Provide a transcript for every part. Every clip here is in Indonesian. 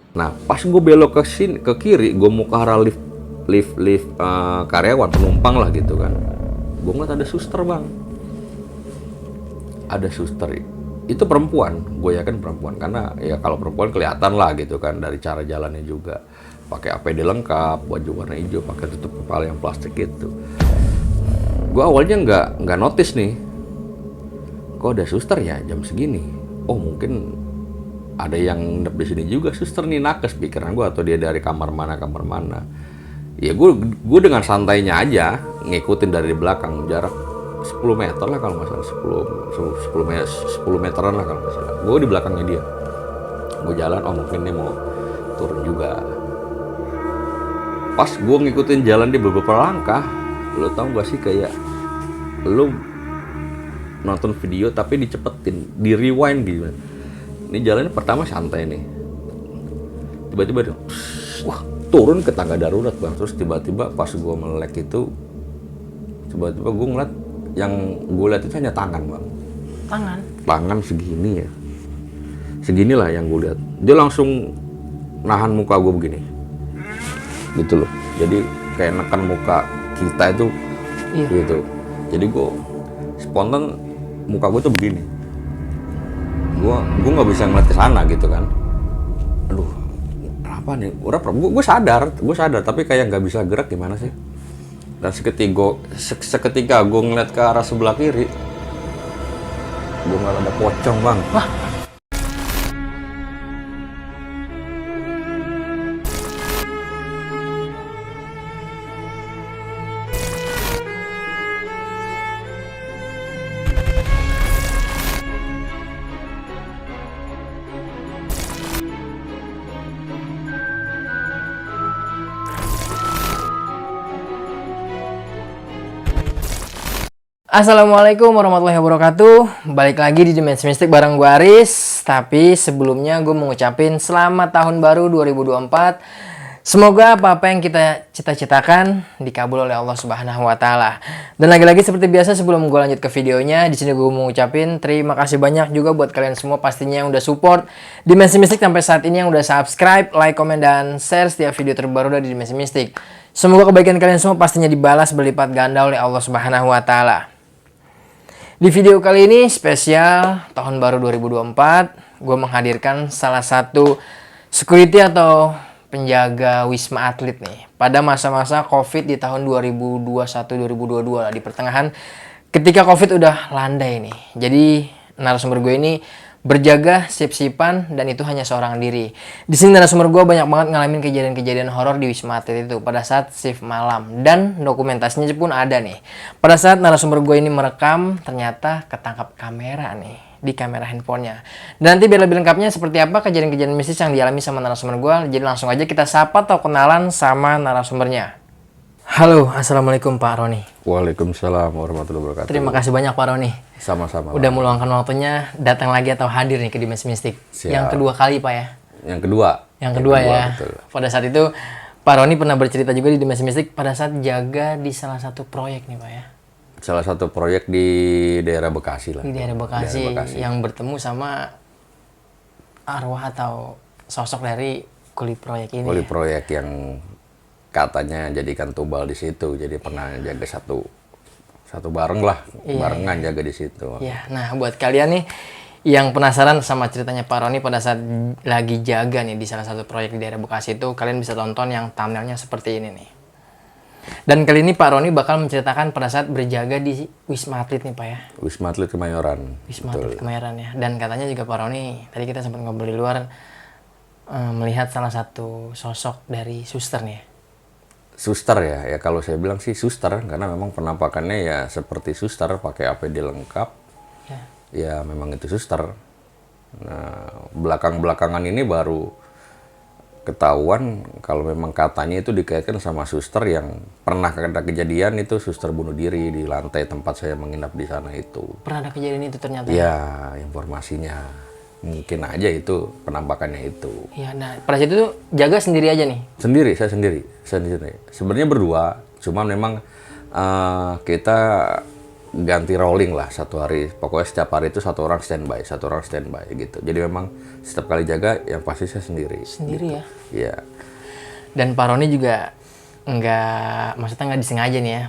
Nah, pas gue belok ke sini ke kiri, gue mau ke arah lift karyawan penumpang lah gitu kan. Gue ngeliat ada suster bang, ada suster itu perempuan, gue yakin perempuan karena ya kalau perempuan kelihatan lah gitu kan dari cara jalannya juga, pakai APD lengkap, baju warna hijau, pakai tutup kepala yang plastik itu. Gue awalnya nggak notice nih, kok ada suster ya jam segini. Oh mungkin ada yang nginep di sini juga suster nih, nakes pikiran gue, atau dia dari kamar mana ya. Gue dengan santainya aja ngikutin dari belakang, jarak 10 meter lah kalau nggak salah, 10 meteran lah kalau nggak salah. Gue di belakangnya dia, gue jalan, oh mungkin dia mau turun juga. Pas gue ngikutin jalan dia beberapa langkah, lo tau gak sih kayak lo nonton video tapi dicepetin, di rewind gitu. Ini jalannya pertama santai nih, tiba-tiba dia wah turun ke tangga darurat bang. Terus tiba-tiba pas gue melek itu, tiba-tiba gue ngeliat, yang gue lihat itu hanya tangan bang. Tangan segini ya, seginilah yang gue lihat. Dia langsung nahan muka gue begini gitu loh, jadi kayak neken muka kita itu. Iya. Gitu. Jadi gue spontan muka gue tuh begini, gue nggak bisa ngeliat ke sana gitu kan. Aduh apa nih, gue sadar tapi kayak nggak bisa gerak, gimana sih. Dan seketika gue ngeliat ke arah sebelah kiri, gue ngeliat ada pocong bang. Wah. Assalamualaikum warahmatullahi wabarakatuh. Balik lagi di Dimensi Mistik bareng gue Aris. Tapi sebelumnya gue mau ngucapin selamat tahun baru 2024. Semoga apa-apa yang kita cita-citakan dikabul oleh Allah Subhanahu wa taala. Dan lagi-lagi seperti biasa sebelum gue lanjut ke videonya, di sini gue mau ngucapin terima kasih banyak juga buat kalian semua pastinya yang udah support Dimensi Mistik sampai saat ini, yang udah subscribe, like, komen, dan share setiap video terbaru dari Dimensi Mistik. Semoga kebaikan kalian semua pastinya dibalas berlipat ganda oleh Allah Subhanahu wa taala. Di video kali ini spesial tahun baru 2024, gue menghadirkan salah satu security atau penjaga Wisma Atlet nih pada masa-masa COVID di tahun 2021-2022 lah, di pertengahan ketika COVID udah landai nih. Jadi narasumber gue ini berjaga sip-sipan dan itu hanya seorang diri. Di sini narasumber gue banyak banget ngalamin kejadian-kejadian horor di Wisma Atlet itu pada saat shift malam, dan dokumentasinya pun ada nih. Pada saat narasumber gue ini merekam, ternyata ketangkap kamera nih di kamera handphonenya. Dan nanti biar lebih lengkapnya seperti apa kejadian-kejadian mistis yang dialami sama narasumber gue, jadi langsung aja kita sapa atau kenalan sama narasumbernya. Halo, assalamualaikum Pak Roni. Waalaikumsalam warahmatullahi wabarakatuh. Terima kasih banyak Pak Roni. Sama-sama. Udah meluangkan waktunya datang lagi atau hadir nih ke Dimensi Mistik. Siap. Yang kedua kali Pak ya? Yang kedua Ya. Betul. Pada saat itu Pak Roni pernah bercerita juga di Dimensi Mistik pada saat jaga di salah satu proyek nih Pak ya? Salah satu proyek di daerah Bekasi lah. Di daerah Bekasi, yang bertemu sama arwah atau sosok dari kuli proyek ini. Kuli proyek yang katanya jadikan tumbal di situ, jadi pernah jaga satu bareng lah, barengan jaga di situ. Iya, nah buat kalian nih yang penasaran sama ceritanya Pak Roni pada saat lagi jaga nih di salah satu proyek di daerah Bekasi itu, kalian bisa tonton yang thumbnailnya seperti ini nih. Dan kali ini Pak Roni bakal menceritakan pada saat berjaga di Wisma Atlet nih Pak ya. Wisma Atlet Kemayoran. Wisma Atlet Kemayoran ya. Dan katanya juga Pak Roni, tadi kita sempat ngobrol di luar, melihat salah satu sosok dari suster nih ya. Suster ya kalau saya bilang sih suster, karena memang penampakannya ya seperti suster, pakai APD lengkap. Ya memang itu suster. Nah, belakangan ini baru ketahuan kalau memang katanya itu dikaitkan sama suster yang pernah ada kejadian itu, suster bunuh diri di lantai tempat saya menginap di sana itu. Pernah ada kejadian itu ternyata? Ya, informasinya. Mungkin aja itu penampakannya itu. Iya, nah pada saat itu jaga sendiri aja nih? Saya sendiri. Sebenarnya berdua, cuma memang kita ganti rolling lah satu hari. Pokoknya setiap hari itu satu orang standby gitu. Jadi memang setiap kali jaga yang pasti saya sendiri. Sendiri gitu. ya? Iya. Dan Pak Roni juga maksudnya nggak disengaja nih ya,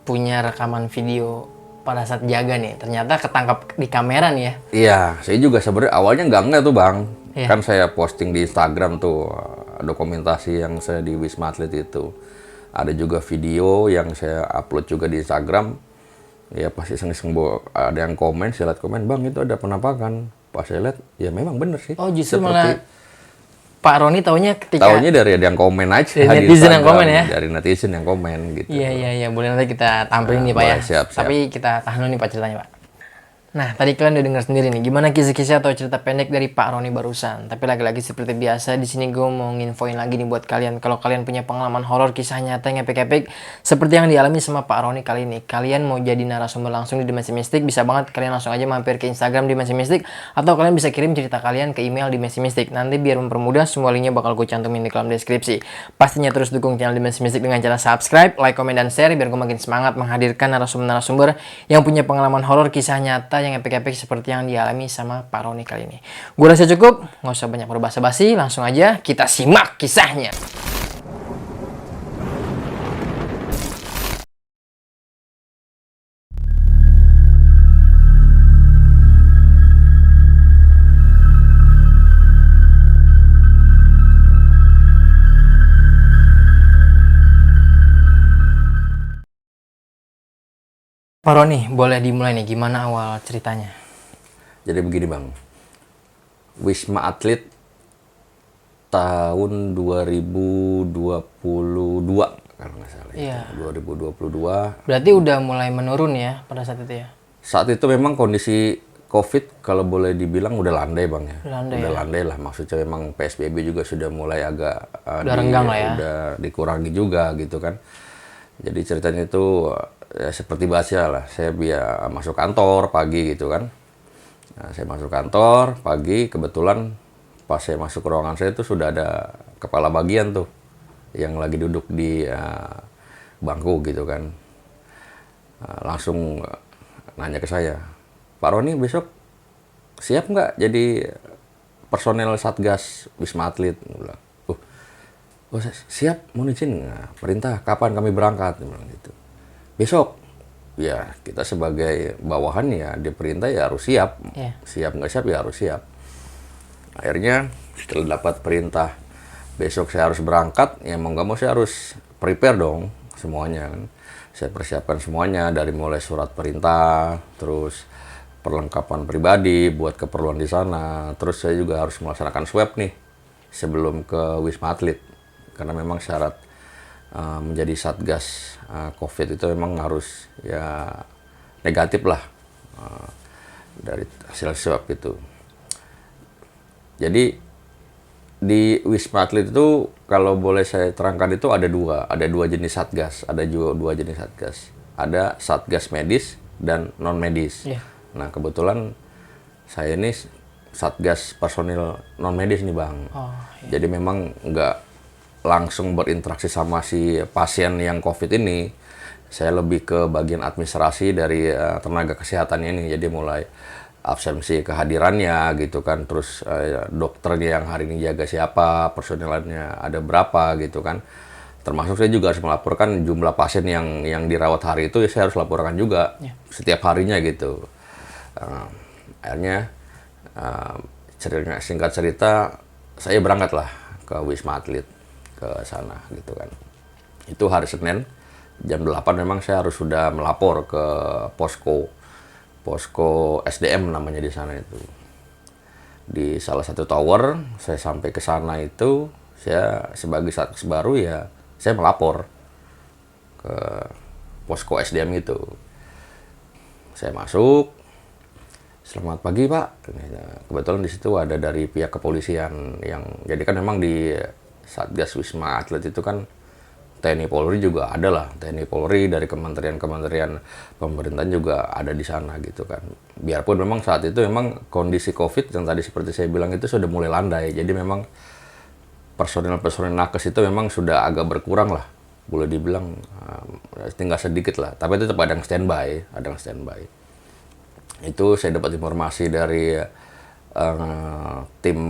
punya rekaman video pada saat jaga nih. Ternyata ketangkap di kamera nih ya. Iya, saya juga sebenarnya awalnya nggak tuh Bang. Iya. Kan saya posting di Instagram tuh dokumentasi yang saya di Wisma Atlet itu. Ada juga video yang saya upload juga di Instagram. Ya pasti iseng-iseng ada yang komen, saya lihat komen, Bang itu ada penampakan. Pas saya lihat, ya memang bener sih. Oh justru malah Pak Roni taunya ketika... Taunya dari ada yang komen aja. Dari di netizen yang Instagram, komen ya? Dari netizen yang komen gitu. Iya. Boleh nanti kita tampilin nih Pak ya. boleh, siap. Tapi kita tahan dulu nih Pak ceritanya Pak. Nah, tadi kalian udah dengar sendiri nih gimana kisah-kisah atau cerita pendek dari Pak Roni barusan. Tapi lagi-lagi seperti biasa di sini gue mau nginfoin lagi nih buat kalian. Kalau kalian punya pengalaman horor kisah nyata yang epic-epic seperti yang dialami sama Pak Roni kali ini, kalian mau jadi narasumber langsung di Dimensi Mistik, bisa banget kalian langsung aja mampir ke Instagram Dimensi Mistik, atau kalian bisa kirim cerita kalian ke email Dimensi Mistik. Nanti biar mempermudah, semua linknya bakal gue cantumin di kolom deskripsi. Pastinya terus dukung channel Dimensi Mistik dengan cara subscribe, like, komen, dan share biar gue makin semangat menghadirkan narasumber-narasumber yang punya pengalaman horor kisah nyata yang epic-epic seperti yang dialami sama Pak Roni kali ini. Gue rasa cukup, nggak usah banyak berbahasa-basi, langsung aja kita simak kisahnya. Pak Roni, boleh dimulai nih, gimana awal ceritanya? Jadi begini Bang, Wisma Atlet tahun 2022 kalau nggak salah. Iya. 2022. Berarti udah mulai menurun ya pada saat itu ya? Saat itu memang kondisi COVID kalau boleh dibilang udah landai Bang ya. Landai Landai lah, maksudnya memang PSBB juga sudah mulai agak Udah renggang lah ya. udah dikurangi juga gitu kan. Jadi ceritanya itu ya seperti biasa lah, saya masuk kantor pagi gitu kan. Nah, saya masuk kantor pagi, kebetulan pas saya masuk ke ruangan saya itu sudah ada kepala bagian tuh yang lagi duduk di bangku gitu kan. Langsung nanya ke saya, Pak Roni besok siap nggak jadi personel Satgas Wisma Atlet? Dia bilang, oh siap, mau izin nggak? Perintah, kapan kami berangkat? Dia bilang gitu. Besok. Ya kita sebagai bawahan ya diperintah ya harus siap. Iya. Siap nggak siap ya harus siap. Akhirnya setelah dapat perintah besok saya harus berangkat, ya mau nggak mau saya harus prepare dong semuanya kan. Saya persiapkan semuanya dari mulai surat perintah, terus perlengkapan pribadi buat keperluan di sana. Terus saya juga harus melaksanakan swab nih sebelum ke Wisma Atlet. Karena memang syarat menjadi Satgas COVID itu memang harus ya negatif lah dari hasil swab itu. Jadi di Wisma Atlet itu kalau boleh saya terangkan itu ada dua jenis Satgas, dua jenis Satgas. Ada Satgas medis dan non medis. Iya. Nah kebetulan saya ini Satgas personil non medis nih Bang. Oh, iya. Jadi memang nggak langsung berinteraksi sama si pasien yang COVID ini. Saya lebih ke bagian administrasi dari tenaga kesehatan ini. Jadi mulai absensi kehadirannya gitu kan, terus dokternya yang hari ini jaga siapa, personelannya ada berapa gitu kan. Termasuk saya juga harus melaporkan jumlah pasien yang dirawat hari itu, ya saya harus laporkan juga setiap harinya gitu. Akhirnya singkat cerita saya berangkat lah ke Wisma Atlet ke sana gitu kan. Itu hari Senin jam 8 memang saya harus sudah melapor ke posko SDM namanya di sana itu. Di salah satu tower saya sampai ke sana itu, saya sebagai Satgas baru ya saya melapor ke posko SDM itu. Saya masuk, selamat pagi Pak. Kebetulan di situ ada dari pihak kepolisian yang, jadi kan memang di Satgas Wisma Atlet itu kan TNI Polri juga ada lah. TNI Polri dari kementerian-kementerian pemerintahan juga ada di sana gitu kan. Biarpun memang saat itu memang kondisi COVID yang tadi seperti saya bilang itu sudah mulai landai. Jadi memang personil nakes itu memang sudah agak berkurang lah. boleh dibilang tinggal sedikit lah, tapi tetap ada yang standby. Itu saya dapat informasi dari tim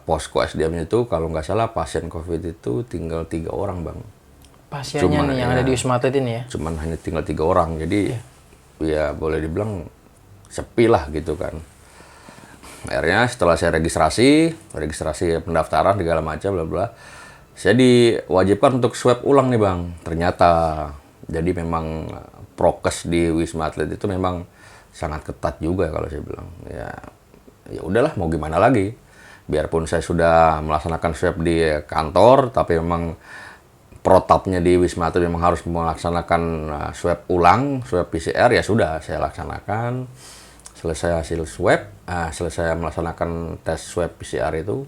posko SDM itu, kalau nggak salah pasien COVID itu tinggal 3 orang bang. Pasiennya nih yang ada di Wisma Atlet ini ya? Cuman hanya tinggal 3 orang, jadi ya boleh dibilang sepi lah gitu kan. Akhirnya setelah saya registrasi pendaftaran segala macam bla bla, saya diwajibkan untuk swab ulang nih bang. Ternyata jadi memang prokes di Wisma Atlet itu memang sangat ketat juga kalau saya bilang. Ya udahlah, mau gimana lagi. Biarpun saya sudah melaksanakan swab di kantor, tapi memang protapnya di Wisma Atlet memang harus melaksanakan swab ulang, swab PCR, ya sudah saya laksanakan. Selesai hasil swab, selesai melaksanakan tes swab PCR itu,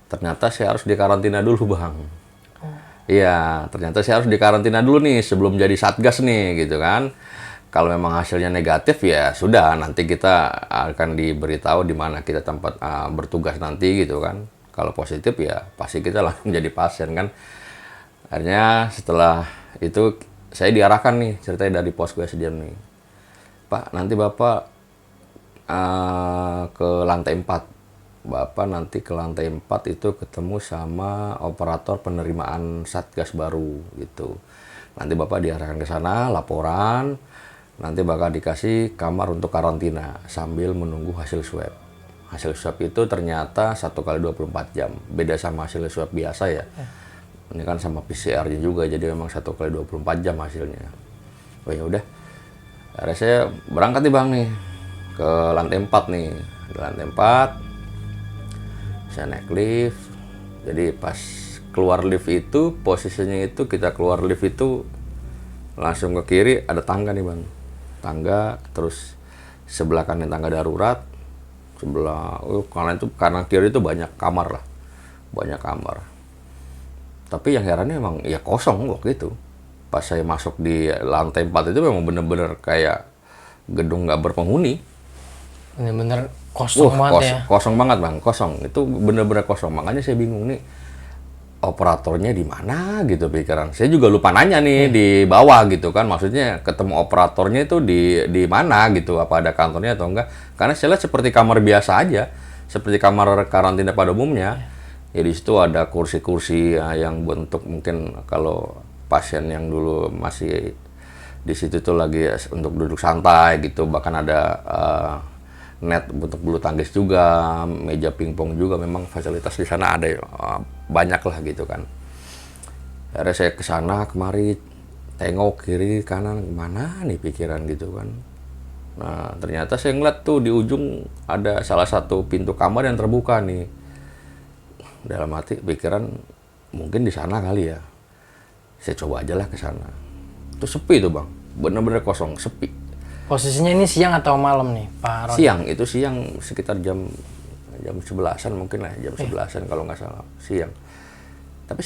ternyata saya harus dikarantina dulu bang. Iya, ternyata saya harus dikarantina dulu nih sebelum jadi satgas nih gitu kan. Kalau memang hasilnya negatif ya sudah, nanti kita akan diberitahu di mana kita tempat bertugas nanti gitu kan. Kalau positif ya pasti kita langsung jadi pasien kan. Akhirnya setelah itu saya diarahkan nih, ceritanya dari posko SDM nih. Pak, nanti Bapak ke lantai 4. Bapak nanti ke lantai 4 itu ketemu sama operator penerimaan satgas baru gitu. Nanti Bapak diarahkan ke sana, laporan, nanti bakal dikasih kamar untuk karantina sambil menunggu hasil swab. Hasil swab itu ternyata 1 kali 24 jam. Beda sama hasil swab biasa ya. Ini kan sama PCR-nya juga, jadi memang 1 kali 24 jam hasilnya. Oh ya udah. Akhirnya saya berangkat nih Bang nih ke lantai 4 nih. Di lantai 4 saya naik lift. Jadi pas keluar lift itu, posisinya itu kita keluar lift itu langsung ke kiri ada tangga nih Bang. Tangga, terus sebelah kanan tangga darurat, sebelah kanan kiri itu banyak kamar lah. Banyak kamar. Tapi yang herannya memang ya kosong waktu itu. Pas saya masuk di lantai 4 itu memang bener-bener kayak gedung nggak berpenghuni. Bener-bener kosong banget ya. Kosong banget Bang, kosong. Itu bener-bener kosong. Makanya saya bingung nih, operatornya di mana gitu pikiran. Saya juga lupa nanya nih di bawah gitu kan. Maksudnya ketemu operatornya itu di mana gitu. Apa ada kantornya atau enggak. Karena saya lihat seperti kamar biasa aja. Seperti kamar karantina pada umumnya. Ya di situ ada kursi-kursi yang bentuk mungkin kalau pasien yang dulu masih di situ tuh lagi untuk duduk santai gitu. Bahkan ada net untuk bulu tangkis juga, meja pingpong juga, memang fasilitas di sana ada banyak lah gitu kan. Akhirnya saya ke sana kemari, tengok kiri kanan, kemana nih pikiran gitu kan. Nah ternyata saya ngeliat tuh di ujung ada salah satu pintu kamar yang terbuka nih. Dalam hati pikiran mungkin di sana kali ya. Saya coba aja lah ke sana. Itu sepi tuh Bang, bener-bener kosong, sepi. Posisinya ini siang atau malam nih, Pak Ron? Siang, itu siang sekitar jam 11-an mungkin lah, jam 11-an kalau nggak salah, siang. Tapi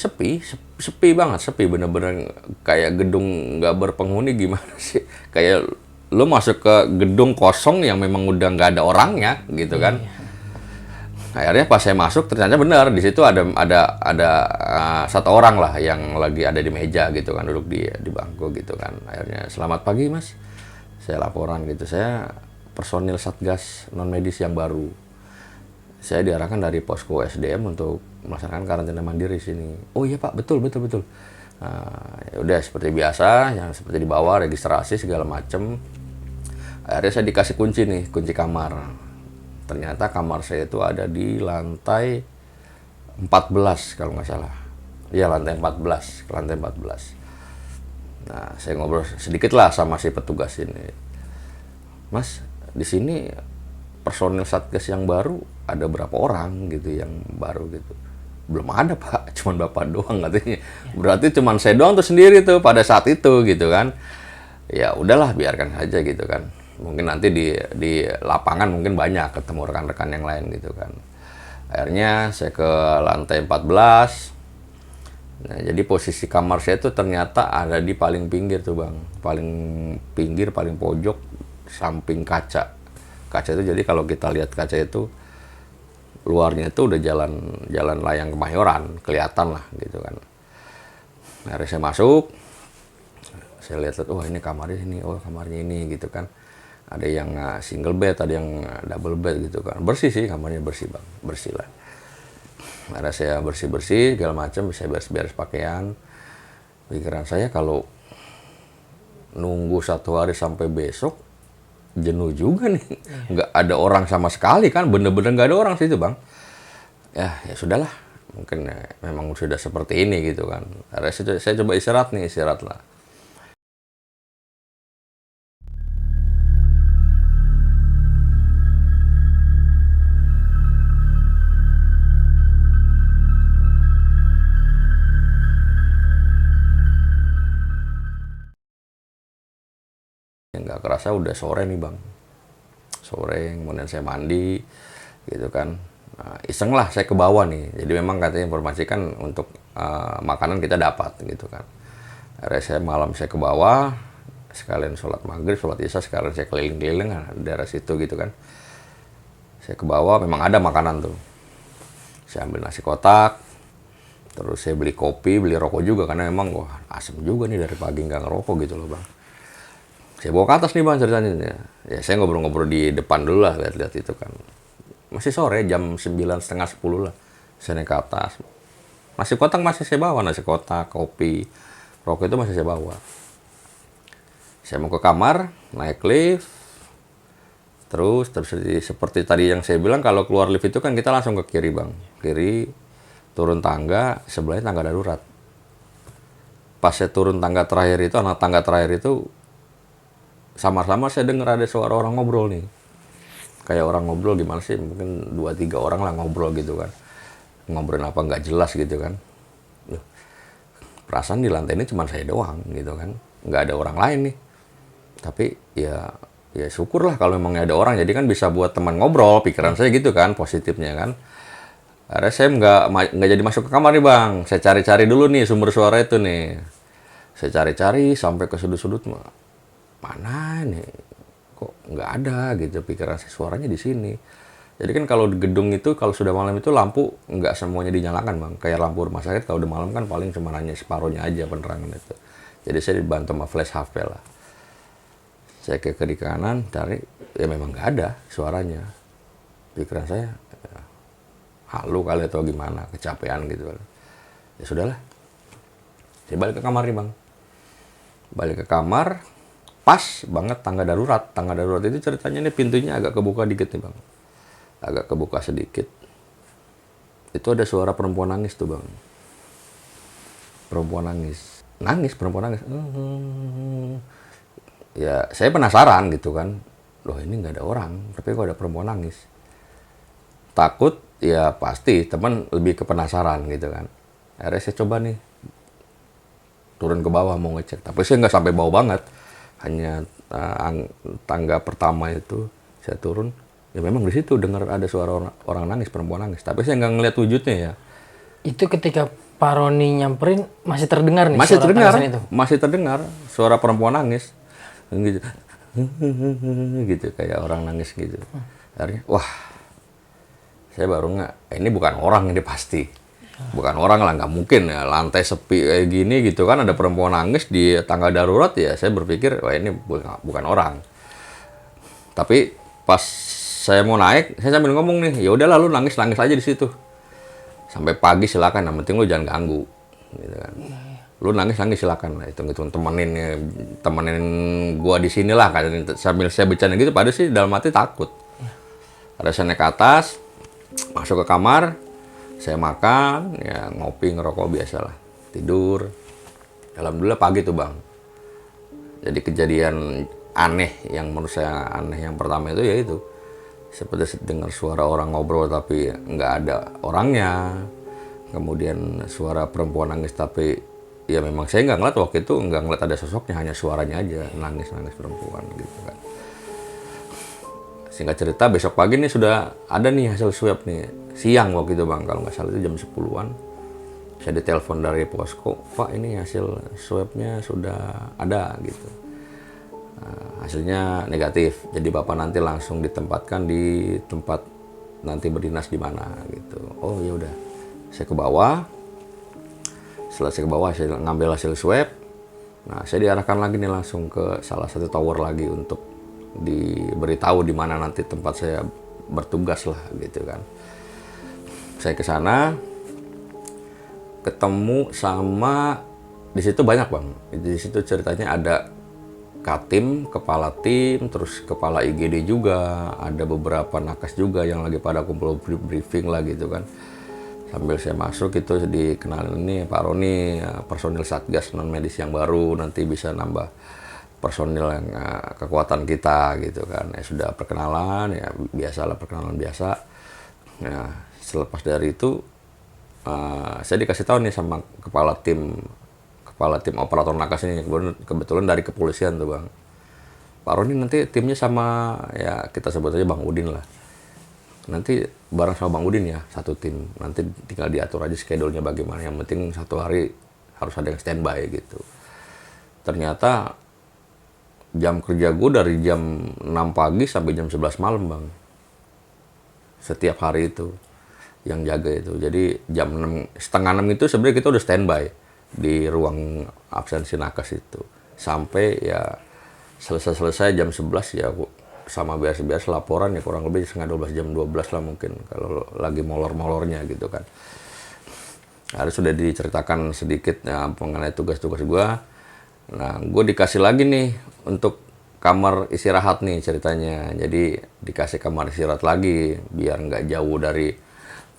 sepi banget, sepi bener-bener kayak gedung nggak berpenghuni gimana sih? Kayak lo masuk ke gedung kosong yang memang udah nggak ada orangnya gitu kan. Akhirnya pas saya masuk ternyata benar di situ ada satu orang lah yang lagi ada di meja gitu kan, duduk di bangku gitu kan. Akhirnya selamat pagi Mas. Saya laporan gitu, saya personil Satgas non medis yang baru. Saya diarahkan dari posko SDM untuk melaksanakan karantina mandiri di sini. Oh iya Pak, betul. Ya udah seperti biasa, yang seperti di bawah registrasi segala macem. Akhirnya saya dikasih kunci nih, kunci kamar. Ternyata kamar saya itu ada di lantai 14 kalau nggak salah. Iya lantai 14, ke lantai 14. Nah, saya ngobrol sedikit lah sama si petugas ini. Mas, di sini personil Satgas yang baru ada berapa orang gitu yang baru gitu? Belum ada Pak, cuman Bapak doang katanya. Berarti cuman saya doang tuh sendiri tuh pada saat itu gitu kan. Ya udahlah biarkan saja gitu kan. Mungkin nanti di lapangan mungkin banyak ketemu rekan-rekan yang lain gitu kan. Akhirnya saya ke lantai 14. Nah, jadi posisi kamar saya tuh ternyata ada di paling pinggir tuh Bang. Paling pinggir, paling pojok, samping kaca. Kaca itu jadi kalau kita lihat kaca itu, luarnya itu udah jalan layang Kemayoran, kelihatan lah gitu kan. Akhirnya saya masuk, saya lihat, oh ini kamarnya ini, oh kamarnya ini gitu kan. Ada yang single bed, ada yang double bed gitu kan. Bersih sih, kamarnya bersih bang, bersih lah. Akhirnya saya bersih-bersih, segala macam, saya beres-beres pakaian. Pikiran saya kalau nunggu 1 hari sampai besok, jenuh juga nih. Nggak ada orang sama sekali kan, bener-bener nggak ada orang sih itu bang. Ya sudahlah, mungkin memang sudah seperti ini gitu kan. Akhirnya saya coba istirahat lah. Nggak kerasa udah sore nih bang, sore, kemudian saya mandi gitu kan. Nah, iseng lah saya ke bawah nih, jadi memang katanya informasikan untuk makanan kita dapat gitu kan. Akhirnya saya ke bawah, sekalian sholat maghrib, sholat isya, sekalian saya keliling-keliling daerah situ gitu kan. Saya ke bawah, memang ada makanan tuh, saya ambil nasi kotak, terus saya beli kopi, beli rokok juga, karena memang wah asem juga nih dari pagi nggak ngerokok gitu loh bang. Saya bawa ke atas nih bang ceritanya. Ya saya ngobrol-ngobrol di depan dulu lah, lihat-lihat itu kan. Masih sore, jam 9, setengah 10 lah. Saya naik ke atas. Nasi kotak masih saya bawa, nasi kotak, kopi, rokok itu masih saya bawa. Saya mau ke kamar, naik lift. Terus seperti tadi yang saya bilang, kalau keluar lift itu kan kita langsung ke kiri bang. Kiri, turun tangga, sebelahnya tangga darurat. Pas saya turun tangga terakhir itu, anak tangga terakhir itu, sama-sama saya dengar ada suara orang ngobrol nih. Kayak orang ngobrol gimana sih, mungkin 2-3 orang lah ngobrol gitu kan. Ngobrolin apa nggak jelas gitu kan. Loh, perasaan di lantai ini cuma saya doang gitu kan. Nggak ada orang lain nih. Tapi ya syukurlah kalau memang ada orang, jadi kan bisa buat teman ngobrol, pikiran saya gitu kan, positifnya kan. Akhirnya saya nggak jadi masuk ke kamar nih bang. Saya cari-cari dulu nih sumber suara itu nih. Saya cari-cari sampai ke sudut-sudut, mana nih, kok nggak ada gitu, pikiran saya suaranya di sini. Jadi kan kalau di gedung itu kalau sudah malam itu lampu nggak semuanya dinyalakan bang, kayak lampu rumah sakit kalau udah malam kan paling cuma hanya separuhnya aja penerangan itu. Jadi saya dibantu sama flash HP lah. Saya ke kiri kanan cari, ya memang nggak ada suaranya. Pikiran saya ya, halu kali atau gimana, kecapean gitu. Ya sudahlah, saya balik ke kamar nih bang. Balik ke kamar, pas banget tangga darurat. Tangga darurat itu ceritanya nih pintunya agak kebuka dikit nih bang. Agak kebuka sedikit. Itu ada suara perempuan nangis tuh bang. Perempuan nangis. Perempuan nangis. Ya saya penasaran gitu kan. Loh ini nggak ada orang, tapi kok ada perempuan nangis. Takut, ya pasti teman lebih ke penasaran gitu kan. Akhirnya saya coba nih turun ke bawah mau ngecek. Tapi saya nggak sampai bawah banget. Hanya tangga pertama itu saya turun, ya memang di situ dengar ada suara orang nangis, perempuan nangis, tapi saya nggak ngeliat wujudnya ya. Itu ketika Pak Roni nyamperin masih terdengar nih Masih suara terdengar tangisan itu? masih terdengar suara perempuan nangis gitu. Gitu kayak orang nangis gitu. Akhirnya wah, saya baru nggak, ini bukan orang, ini pasti bukan orang lah, nggak mungkin ya, lantai sepi kayak gini gitu kan, ada perempuan nangis di tangga darurat. Ya saya berpikir wah ini bukan orang. Tapi pas saya mau naik, saya sambil ngomong nih, ya udah lalu nangis aja di situ sampai pagi silakan, yang penting lu jangan ganggu gitu kan. Lu nangis silakan lah, hitung temenin gua di sinilah kan, sambil saya bercanda gitu. Padahal sih dalam hati takut. Ada saya naik ke atas, masuk ke kamar, saya makan, ya ngopi, ngerokok biasalah, tidur. Alhamdulillah pagi tuh bang. Jadi kejadian aneh yang menurut saya aneh yang pertama itu ya itu, seperti dengar suara orang ngobrol tapi nggak ada orangnya. Kemudian suara perempuan nangis tapi ya memang saya nggak ngeliat waktu itu, nggak ngeliat ada sosoknya, hanya suaranya aja nangis perempuan gitu kan. Singkat cerita besok pagi nih sudah ada nih hasil swab nih, siang waktu itu bang, kalau nggak salah itu jam 10-an. Saya ditelepon dari posko, Pak ini hasil swabnya sudah ada gitu. Hasilnya negatif, jadi Bapak nanti langsung ditempatkan di tempat nanti berdinas di mana gitu. Oh ya udah, saya ke bawah, Selesai ke bawah, saya ngambil hasil swab. Nah, saya diarahkan lagi nih langsung ke salah satu tower lagi untuk diberitahu di mana nanti tempat saya bertugas lah gitu kan. Saya ke sana, ketemu sama, di situ banyak bang. Di situ ceritanya ada Katim, kepala tim, terus kepala IGD juga, ada beberapa nakes juga yang lagi pada kumpul briefing lah gitu kan. Sambil saya masuk itu dikenalin nih Pak Roni, personil Satgas non medis yang baru, nanti bisa nambah personil yang kekuatan kita gitu kan. Ya sudah perkenalan, ya biasalah perkenalan biasa. Nah selepas dari itu saya dikasih tahu nih sama kepala tim operator nakes ini, kebetulan dari kepolisian tuh bang. Pak Roni nanti timnya sama, ya kita sebut aja Bang Udin lah. Nanti bareng sama Bang Udin ya, satu tim. Nanti tinggal diatur aja schedule-nya bagaimana. Yang penting satu hari harus ada yang standby gitu. Ternyata jam kerja gue dari jam 6 pagi sampai jam 11 malam bang. Setiap hari itu yang jaga itu. Jadi jam 6, setengah 6 itu sebenarnya kita udah standby di ruang absensi nakes itu. Sampai ya selesai jam 11 ya sama biasa laporan ya kurang lebih setengah 12 jam 12 lah mungkin kalau lagi molor-molornya gitu kan. Harus sudah diceritakan sedikit ya, mengenai tugas-tugas gua. Nah, gue dikasih lagi nih untuk kamar istirahat nih ceritanya. Jadi dikasih kamar istirahat lagi biar nggak jauh dari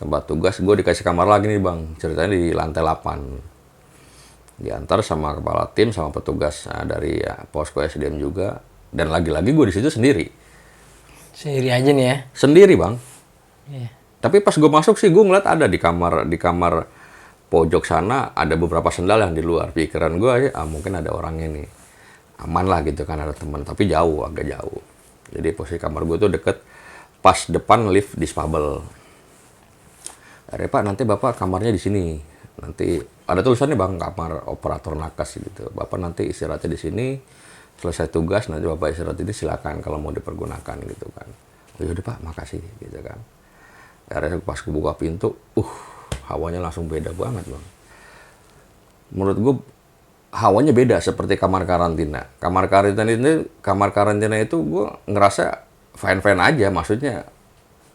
tempat tugas. Gue dikasih kamar lagi nih bang, ceritanya di lantai 8. Diantar sama kepala tim sama petugas dari posko SDM juga. Dan lagi-lagi gue di situ sendiri. Sendiri aja nih ya? Sendiri bang. Iya. Tapi pas gue masuk sih gue ngeliat ada di kamar pojok sana ada beberapa sendal yang di luar. Pikiran gue mungkin ada orangnya nih. Aman lah gitu kan, ada teman. Tapi jauh, agak jauh. Jadi posisi kamar gue tuh deket pas depan lift Dispabel. Pak nanti bapak kamarnya di sini. Nanti ada tulisannya bang, kamar operator nakes gitu. Bapak nanti istirahatnya di sini. Selesai tugas nanti bapak istirahat ini silakan kalau mau dipergunakan gitu kan. Oh yaudah pak, makasih gitu kan. Akhirnya pas gue buka pintu, hawanya langsung beda banget bang. Menurut gue hawanya beda seperti kamar karantina. Kamar karantina itu gue ngerasa fine-fine aja, maksudnya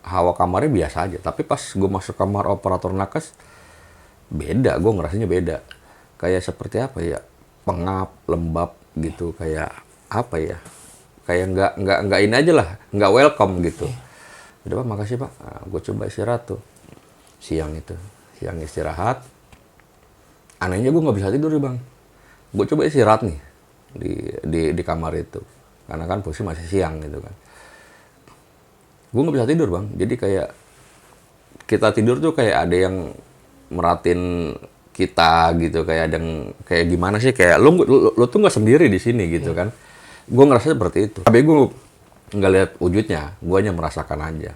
hawa kamarnya biasa aja. Tapi pas gue masuk kamar operator nakes, beda, gue ngerasanya beda. Kayak seperti apa ya, pengap, lembab gitu, kayak apa ya, kayak nggak ini aja lah, nggak welcome gitu. Udah pak, makasih pak. Nah, gue coba istirahat tuh siang istirahat. Anehnya gue nggak bisa tidur bang. Gue coba istirahat nih di kamar itu, karena kan posisi masih siang gitu kan. Gue nggak bisa tidur bang. Jadi kayak kita tidur tuh kayak ada yang meratin kita gitu, kayak ada yang kayak gimana sih, kayak lu tuh nggak sendiri di sini gitu kan. Gue ngerasa seperti itu. Tapi gue nggak lihat wujudnya, gue hanya merasakan aja.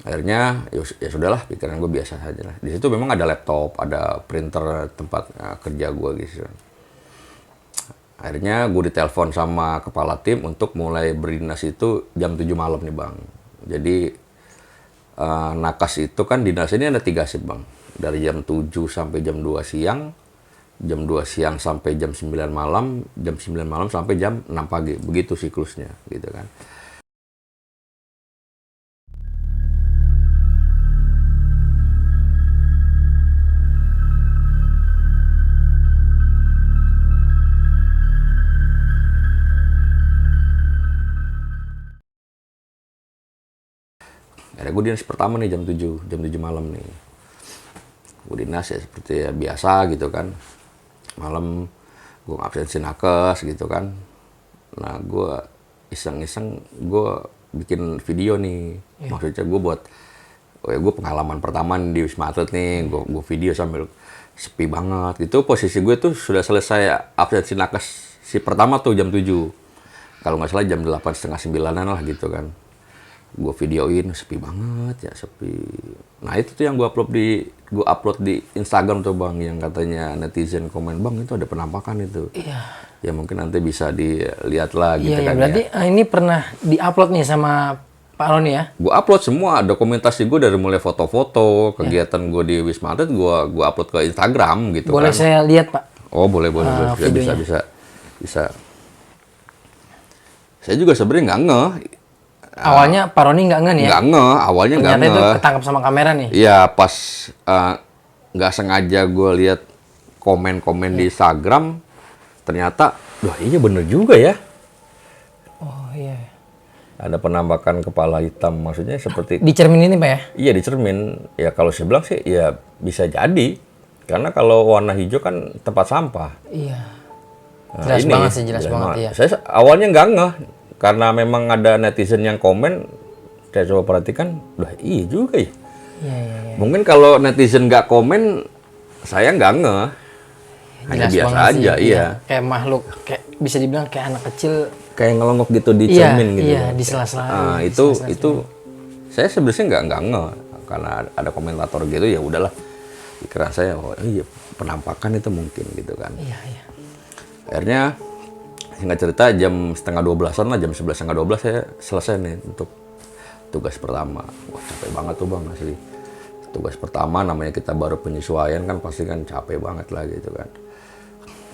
Akhirnya ya sudahlah, pikiran gue biasa saja lah. Di situ memang ada laptop, ada printer tempat kerja gue gitu. Akhirnya gue ditelepon sama kepala tim untuk mulai berdinas itu jam 7 malam nih bang. Jadi nakes itu kan dinas ini ada 3 shift bang. Dari jam 7 sampai jam 2 siang, jam 2 siang sampai jam 9 malam, jam 9 malam sampai jam 6 pagi. Begitu siklusnya gitu kan. Akhirnya gue dinas pertama nih jam 7 malam nih. Gue dinas ya seperti ya biasa gitu kan. Malam gue absensi nakes gitu kan. Nah gue iseng-iseng gue bikin video nih. Maksudnya gue buat, gue pengalaman pertama di Wisma Atlet nih. Gue video sambil sepi banget gitu. Posisi gue tuh sudah selesai absensi nakes si pertama tuh jam 7. Kalau nggak salah jam 8 setengah 9-an lah gitu kan. Gue videoin, sepi banget ya, sepi. Nah itu tuh yang gue upload di Instagram tuh bang, yang katanya netizen komen, bang itu ada penampakan itu. Iya. Ya mungkin nanti bisa dilihat lah gitu iya, kan. Iya, berarti ya. ini pernah diupload nih sama Pak Roni ya. Gue upload semua dokumentasi gue dari mulai foto-foto, kegiatan gue di Wisma Atlet, gue upload ke Instagram gitu Boleh kan. saya lihat Pak? Oh boleh videonya. bisa. Saya juga sebenarnya nggak ngeh. Awalnya Pak Roni nggak ngeh nih ya? Nggak ngeh, awalnya nggak Ternyata itu ngeh. ketangkap sama kamera nih. Iya pas nggak sengaja gue lihat komen-komen di Instagram, ternyata, wah iya bener juga ya. Oh iya. Ada penampakan kepala hitam, maksudnya seperti Di cermin ini Pak ya? iya di cermin. Ya kalau saya bilang sih ya bisa jadi. Karena kalau warna hijau kan tempat sampah. Iya. Nah, Jelas ini, banget sih, jelas banget ya. Saya awalnya nggak ngeh. Karena memang ada netizen yang komen, saya coba perhatikan, wah iya juga ya. Iya. Mungkin kalau netizen nggak komen, saya nggak ngeh. Hanya Jelas biasa banget sih, aja, iya. Kayak makhluk, kayak bisa dibilang kayak anak kecil. Kayak ngelongok gitu di Iya, cermin gitu. iya, di sela-sela. Nah, Di itu sela-sela. saya sebenarnya nggak ngeh karena ada komentator gitu ya udahlah. Pikiran saya oh iya penampakan itu mungkin gitu kan. Iya. Akhirnya singkat cerita jam setengah 12-an lah, jam 11 setengah 12 saya selesai nih untuk tugas pertama. Wah capek banget tuh bang asli. Tugas pertama namanya kita baru penyesuaian kan pasti kan capek banget lah gitu kan.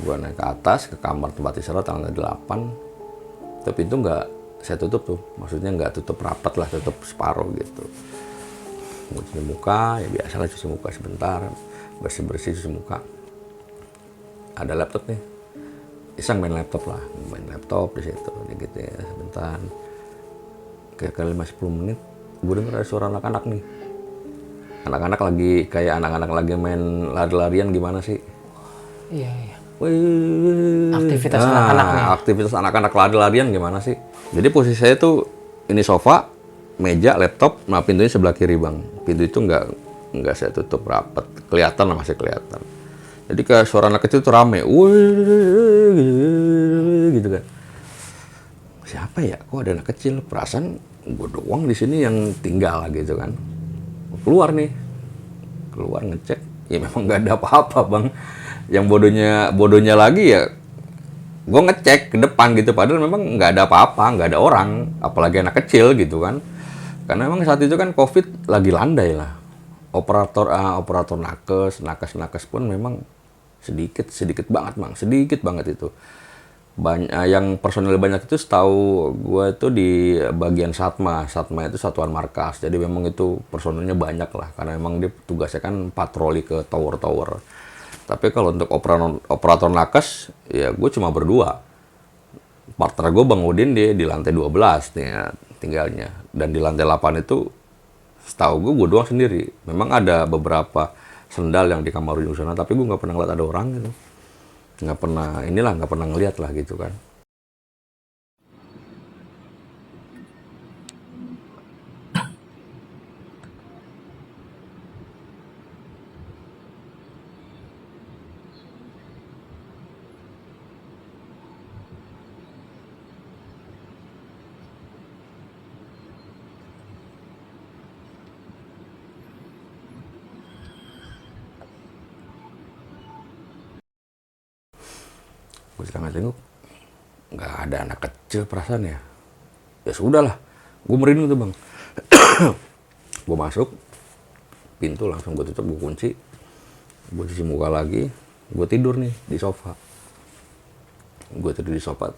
Gua naik ke atas ke kamar tempat istirahat tanggal 8. Tapi pintu nggak saya tutup tuh, maksudnya nggak tutup rapat lah, tutup separuh gitu. Cuci muka, ya biasalah cuci muka sebentar, bersih-bersih cuci muka. Ada laptop nih, iseng main laptop di situ, gitu ya sebentar. Kayak kali 10 menit, gue denger ada suara anak-anak nih. Anak-anak lagi kayak anak-anak lagi main lari-larian gimana sih? Iya. Wih. Aktivitas anak-anak nih. Aktivitas anak-anak lari-larian gimana sih? Jadi posisi saya tuh ini sofa, meja, laptop, nah pintunya sebelah kiri bang. Pintu itu nggak saya tutup rapat, kelihatan lah masih kelihatan. Jadi ke suara anak kecil tuh rame, wih, gitu kan. Siapa ya? Kok ada anak kecil? Perasaan gue doang di sini yang tinggal gitu kan. Keluar ngecek, ya memang nggak ada apa-apa bang. Yang bodohnya lagi ya gue ngecek ke depan gitu padahal memang nggak ada apa-apa, nggak ada orang, apalagi anak kecil gitu kan. Karena memang saat itu kan COVID lagi landai lah. Operator nakes pun memang sedikit banget bang, sedikit banget itu. Yang personil banyak itu setahu gue itu di bagian Satma itu satuan markas. Jadi memang itu personilnya banyak lah karena memang dia tugasnya kan patroli ke tower. Tapi kalau untuk operator nakes, ya gue cuma berdua. Partner gue Bang Udin dia di lantai 12 nih ya, tinggalnya. Dan di lantai 8 itu, setahu gue doang sendiri. Memang ada beberapa sendal yang di kamar ujung sana, tapi gue nggak pernah ngeliat ada orang gitu. Nggak pernah ngeliat lah gitu kan. Gue tengok, nggak ada anak kecil perasaan ya. Ya sudah lah, gue merinding tuh bang. Gue masuk, pintu langsung gue tutup, gue kunci. Gue cuci muka lagi, gue tidur nih di sofa.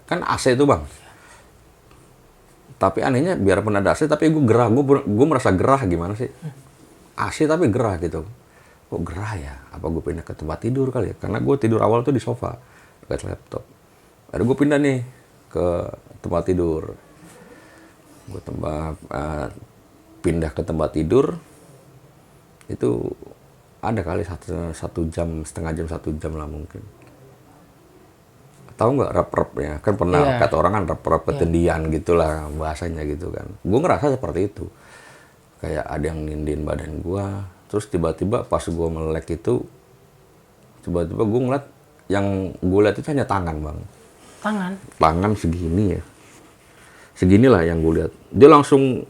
Kan AC itu bang. Tapi anehnya biarpun ada AC, tapi gue gerah, gue merasa gerah gimana sih. AC tapi gerah gitu. Kok gerah ya? Apa gue pindah ke tempat tidur kali ya? Karena gue tidur awal tuh di sofa, dekat laptop. Lalu gue pindah nih ke tempat tidur. Gue pindah ke tempat tidur, itu ada kali setengah jam, 1 jam lah mungkin. Tahu nggak rep-rep ya? Kan pernah kata orang kan rep-rep ketindihan gitulah bahasanya gitu kan. Gue ngerasa seperti itu. Kayak ada yang nindiin badan gue. Terus tiba-tiba pas gue melek itu, tiba-tiba gue ngeliat, yang gue lihat itu hanya tangan bang. Tangan segini ya. Seginilah yang gue lihat. Dia langsung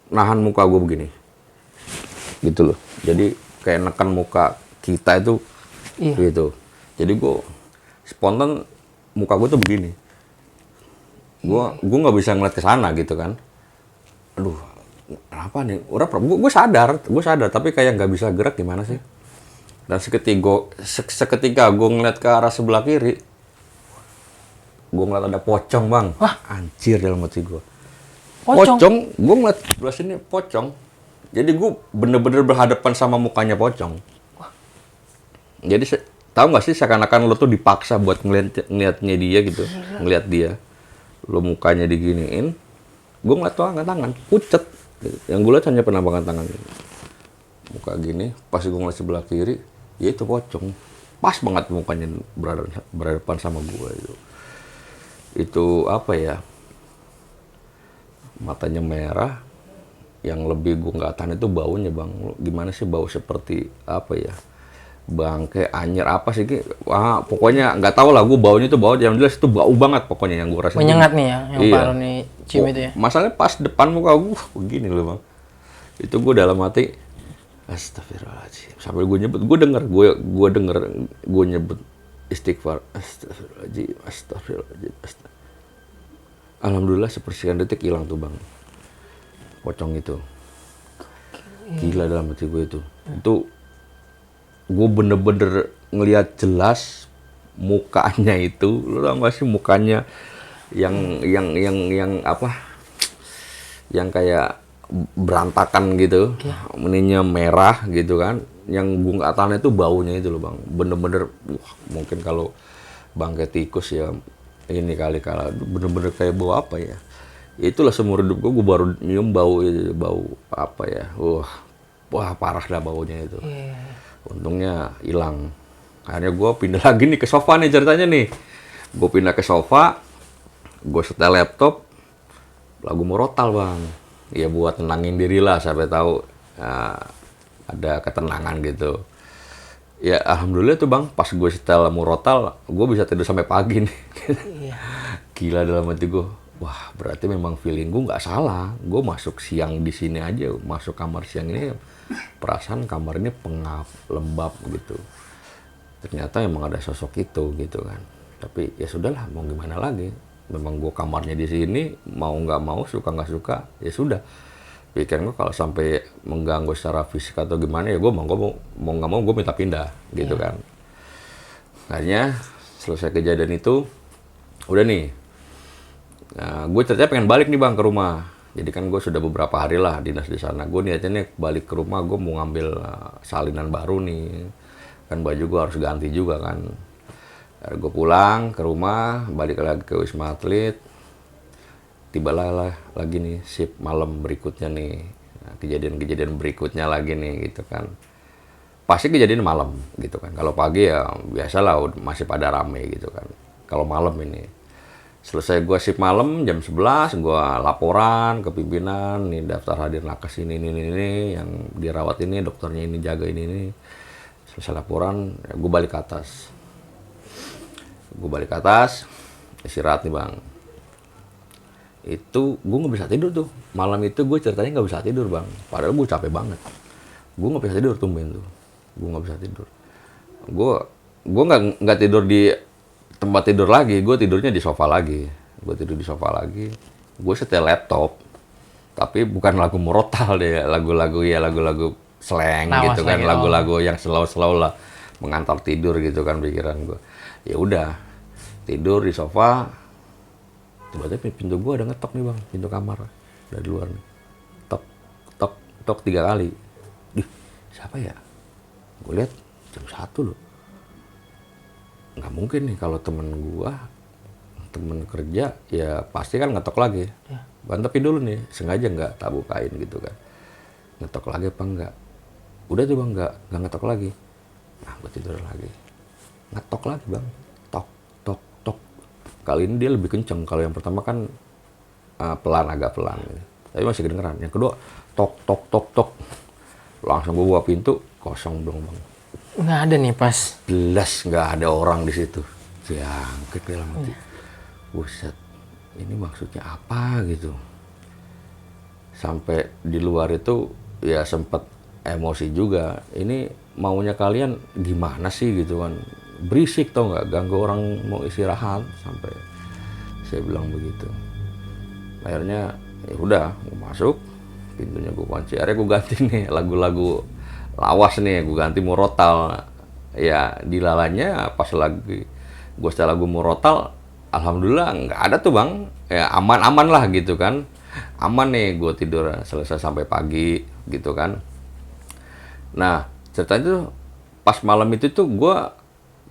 nahan muka gue begini. Gitu loh. Jadi kayak neken muka kita itu gitu. Jadi gue spontan muka gue tuh begini. Gue nggak bisa ngeliat ke sana gitu kan. Aduh, Apa nih? Gue sadar, tapi kayak nggak bisa gerak gimana sih? Dan seketika gue ngeliat ke arah sebelah kiri, gue ngeliat ada pocong bang. Wah. Anjir dalam hati gue. Pocong? Gue ngeliat sebelah sini pocong. Jadi gue bener-bener berhadapan sama mukanya pocong. Jadi tahu nggak sih seakan-akan lo tuh dipaksa buat ngeliatnya dia gitu, ngeliat dia. Lo mukanya diginiin, gue ngeliat tuh tangan, pucet. Yang gue liat hanya penampakan tangan. Muka gini, pas gue ngeliat sebelah kiri, ya itu pocong. Pas banget mukanya berhadapan sama gue itu. Itu apa ya? Matanya merah. Yang lebih gue nggak tahan itu baunya bang. Gimana sih bau seperti apa ya? Bangke, anjir apa sih? Wah, pokoknya nggak tahu lah gue baunya itu bau. Yang jelas itu bau banget pokoknya yang gue rasain. Menyengat nih ya, yang Iya. Pak Roni cium itu ya. Masalahnya pas depan muka gue, begini loh bang. Itu gue dalam hati, astagfirullahaladzim. Sampai gue nyebut, gue nyebut istighfar. Astagfirullahaladzim, astagfirullahaladzim. Alhamdulillah sepersekian detik hilang tuh bang. Pocong itu. Gila dalam hati gue itu. Itu gue bener-bener ngelihat jelas mukanya itu. Lu tau gak sih mukanya yang apa? Yang kayak berantakan gitu. Ininya merah gitu kan. Yang gue nggak tahan itu baunya itu loh bang. Bener-bener mungkin kalau bangkai tikus ya ini kali bener-bener kayak bau apa ya. Itulah seumur hidup gue baru nyium bau apa ya. Wah parah dah baunya itu. Untungnya hilang. Akhirnya gue pindah lagi nih ke sofa nih ceritanya nih. Gue pindah ke sofa, gue setel laptop, lagu Murotal bang. Ya buat tenangin diri lah, sampai tahu ada ketenangan gitu. Ya alhamdulillah tuh bang, pas gue setel Murotal, gue bisa tidur sampai pagi nih. Gila dalam hati gue. Wah berarti memang feeling gue nggak salah. Gue masuk siang di sini aja, masuk kamar siang ini, perasaan kamar ini pengap, lembab gitu. Ternyata emang ada sosok itu gitu kan. Tapi ya sudahlah, mau gimana lagi. Memang gue kamarnya di sini, mau nggak mau, suka nggak suka, ya sudah. Pikiran gue kalau sampai mengganggu secara fisik atau gimana ya gue mau nggak mau gue minta pindah gitu kan. Akhirnya selesai kejadian itu, udah nih. Nah, gue ceritanya pengen balik nih bang ke rumah. Jadi kan gue sudah beberapa hari lah dinas di sana. Gue niatnya nih balik ke rumah, gue mau ngambil salinan baru nih. Kan baju gue harus ganti juga kan. Gue pulang ke rumah, balik lagi ke Wisma Atlet. Tibalah lagi nih shift malam berikutnya nih. Nah, kejadian-kejadian berikutnya lagi nih gitu kan. Pasti kejadian malam gitu kan. Kalau pagi ya biasalah masih pada rame gitu kan. Kalau malam ini. Selesai gue shift malam jam 11, gue laporan ke pimpinan, nih daftar hadir nakes ini, yang dirawat ini, dokternya ini, jaga ini. Selesai laporan, ya gue balik ke atas. Istirahat nih bang. Itu gue nggak bisa tidur tuh. Malam itu gue ceritanya nggak bisa tidur bang. Padahal gue capek banget. Gue nggak bisa tidur tumben tuh. Gue nggak bisa tidur. Gue nggak tidur di tempat tidur lagi, gue tidurnya di sofa lagi. Gue tidur di sofa lagi. Gue setel laptop, tapi bukan lagu Murotal deh, lagu-lagu slang gitu kan, lagu-lagu yang slow lah, mengantar tidur gitu kan pikiran gue. Ya udah, tidur di sofa. Tiba-tiba pintu gue ada ngetok nih bang, pintu kamar dari luar nih. Tok 3 kali. Siapa ya? Gue lihat jam 1 loh. Nggak mungkin nih kalau temen kerja ya pasti kan ngetok lagi ya. Bang tapi dulu nih sengaja nggak tak bukain gitu kan, ngetok lagi apa enggak, udah tuh bang nggak ngetok lagi. Nah gue tidur lagi, ngetok lagi bang, tok kali ini dia lebih kenceng. Kalau yang pertama kan agak pelan gitu. Tapi masih kedengeran. Yang kedua tok langsung gue buka pintu, kosong dong bang. Nggak ada nih pas. Jelas nggak ada orang di situ. Jangkrik dalam hati. Buset, ini maksudnya apa gitu. Sampai di luar itu ya sempet emosi juga. Ini maunya kalian gimana sih gitu kan. Berisik tau nggak, ganggu orang mau istirahat. Sampai saya bilang begitu. Akhirnya ya udah, gue masuk, pintunya gue kunci. Akhirnya gue ganti nih lagu-lagu lawas nih, gue ganti Murotal. Ya dilalanya pas lagi gue setel lagu Murotal, alhamdulillah nggak ada tuh bang. Ya aman-aman lah gitu kan, aman nih gue tidur selesai sampai pagi gitu kan. Nah ceritanya tuh pas malam itu tuh gue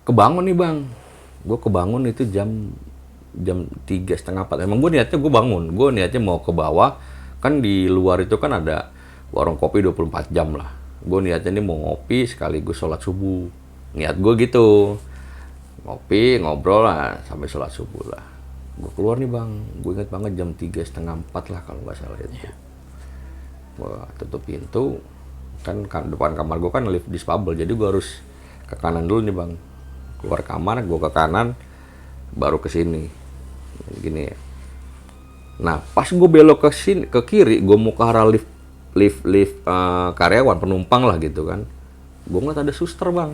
kebangun nih bang. Gue kebangun itu jam 3:30, 4. Emang gue niatnya gue bangun, gue niatnya mau ke bawah. Kan di luar itu kan ada warung kopi 24 jam lah. Gue niatnya nih mau ngopi sekaligus sholat subuh. Niat gue gitu. Ngopi, ngobrol lah sampai sholat subuh lah. Gue keluar nih bang, gue inget banget jam 3:30, 4 lah kalau nggak salah itu. Gue tutup pintu, kan depan kamar gue kan lift disable, jadi gue harus ke kanan dulu nih bang. Keluar kamar, gue ke kanan, baru ke sini. Gini ya. Nah, pas gue belok ke sini, ke kiri, gue mau ke arah lift karyawan, penumpang lah gitu kan. Gue ngeliat ada suster bang.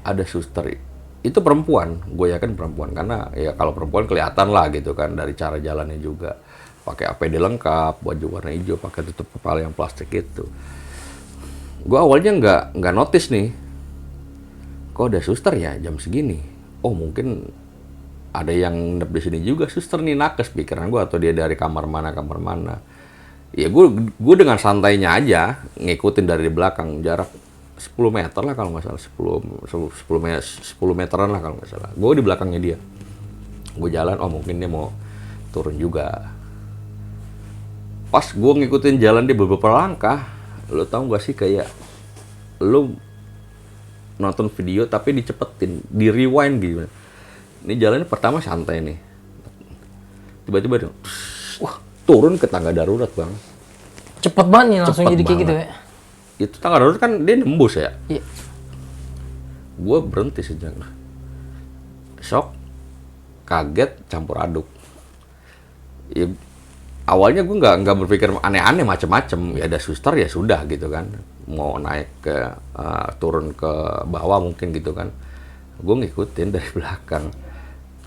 Ada suster. Itu perempuan, gue yakin perempuan. Karena ya kalau perempuan kelihatan lah gitu kan, dari cara jalannya juga. Pakai APD lengkap, baju warna hijau, pakai tutup kepala yang plastik itu. Gue awalnya nggak notice nih. Kok ada suster ya jam segini? Oh mungkin ada yang nginep di sini juga suster nih, nakes pikiran gue, atau dia dari kamar mana. Ya gue dengan santainya aja ngikutin dari belakang, jarak 10 meter lah kalau nggak salah, 10 meteran lah kalau nggak salah. Gue di belakangnya dia. Gue jalan, oh mungkin dia mau turun juga. Pas gue ngikutin jalan dia beberapa langkah, lo tau gak sih kayak lo nonton video tapi dicepetin, di rewind gitu. Ini jalannya pertama santai nih, tiba-tiba dong, wah turun ke tangga darurat bang. Cepet banget nih langsung Cepet jadi kayak gitu banget. ya. Itu tangga darurat kan dia nembus ya. Iya. Gue berhenti sejenak, shock, kaget, campur aduk. Ya, awalnya gue nggak berpikir aneh-aneh macem-macem. Ya ada suster ya sudah gitu kan. Mau naik ke turun ke bawah mungkin gitu kan. Gue ngikutin dari belakang.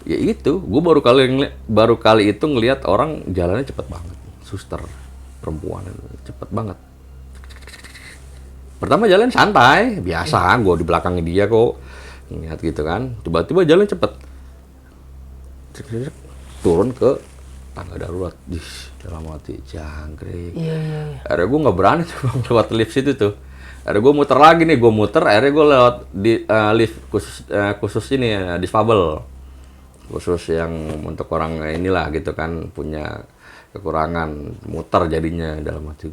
Ya itu, gue baru kali itu ngelihat orang jalannya cepet banget. Suster perempuan cepet banget. Pertama jalan santai, biasa, gue di belakangnya dia kok. Ngeliat gitu kan. Tiba-tiba jalan cepet. Turun ke tangga darurat. Dalam hati, jangkrik. Iya. Akhirnya gue nggak berani tuh bang lewat lift situ tuh. Akhirnya gue muter lagi nih, akhirnya gue lewat di lift khusus ini ya, disable. Khusus yang untuk orang inilah gitu kan, punya kekurangan, muter jadinya. Dalam hati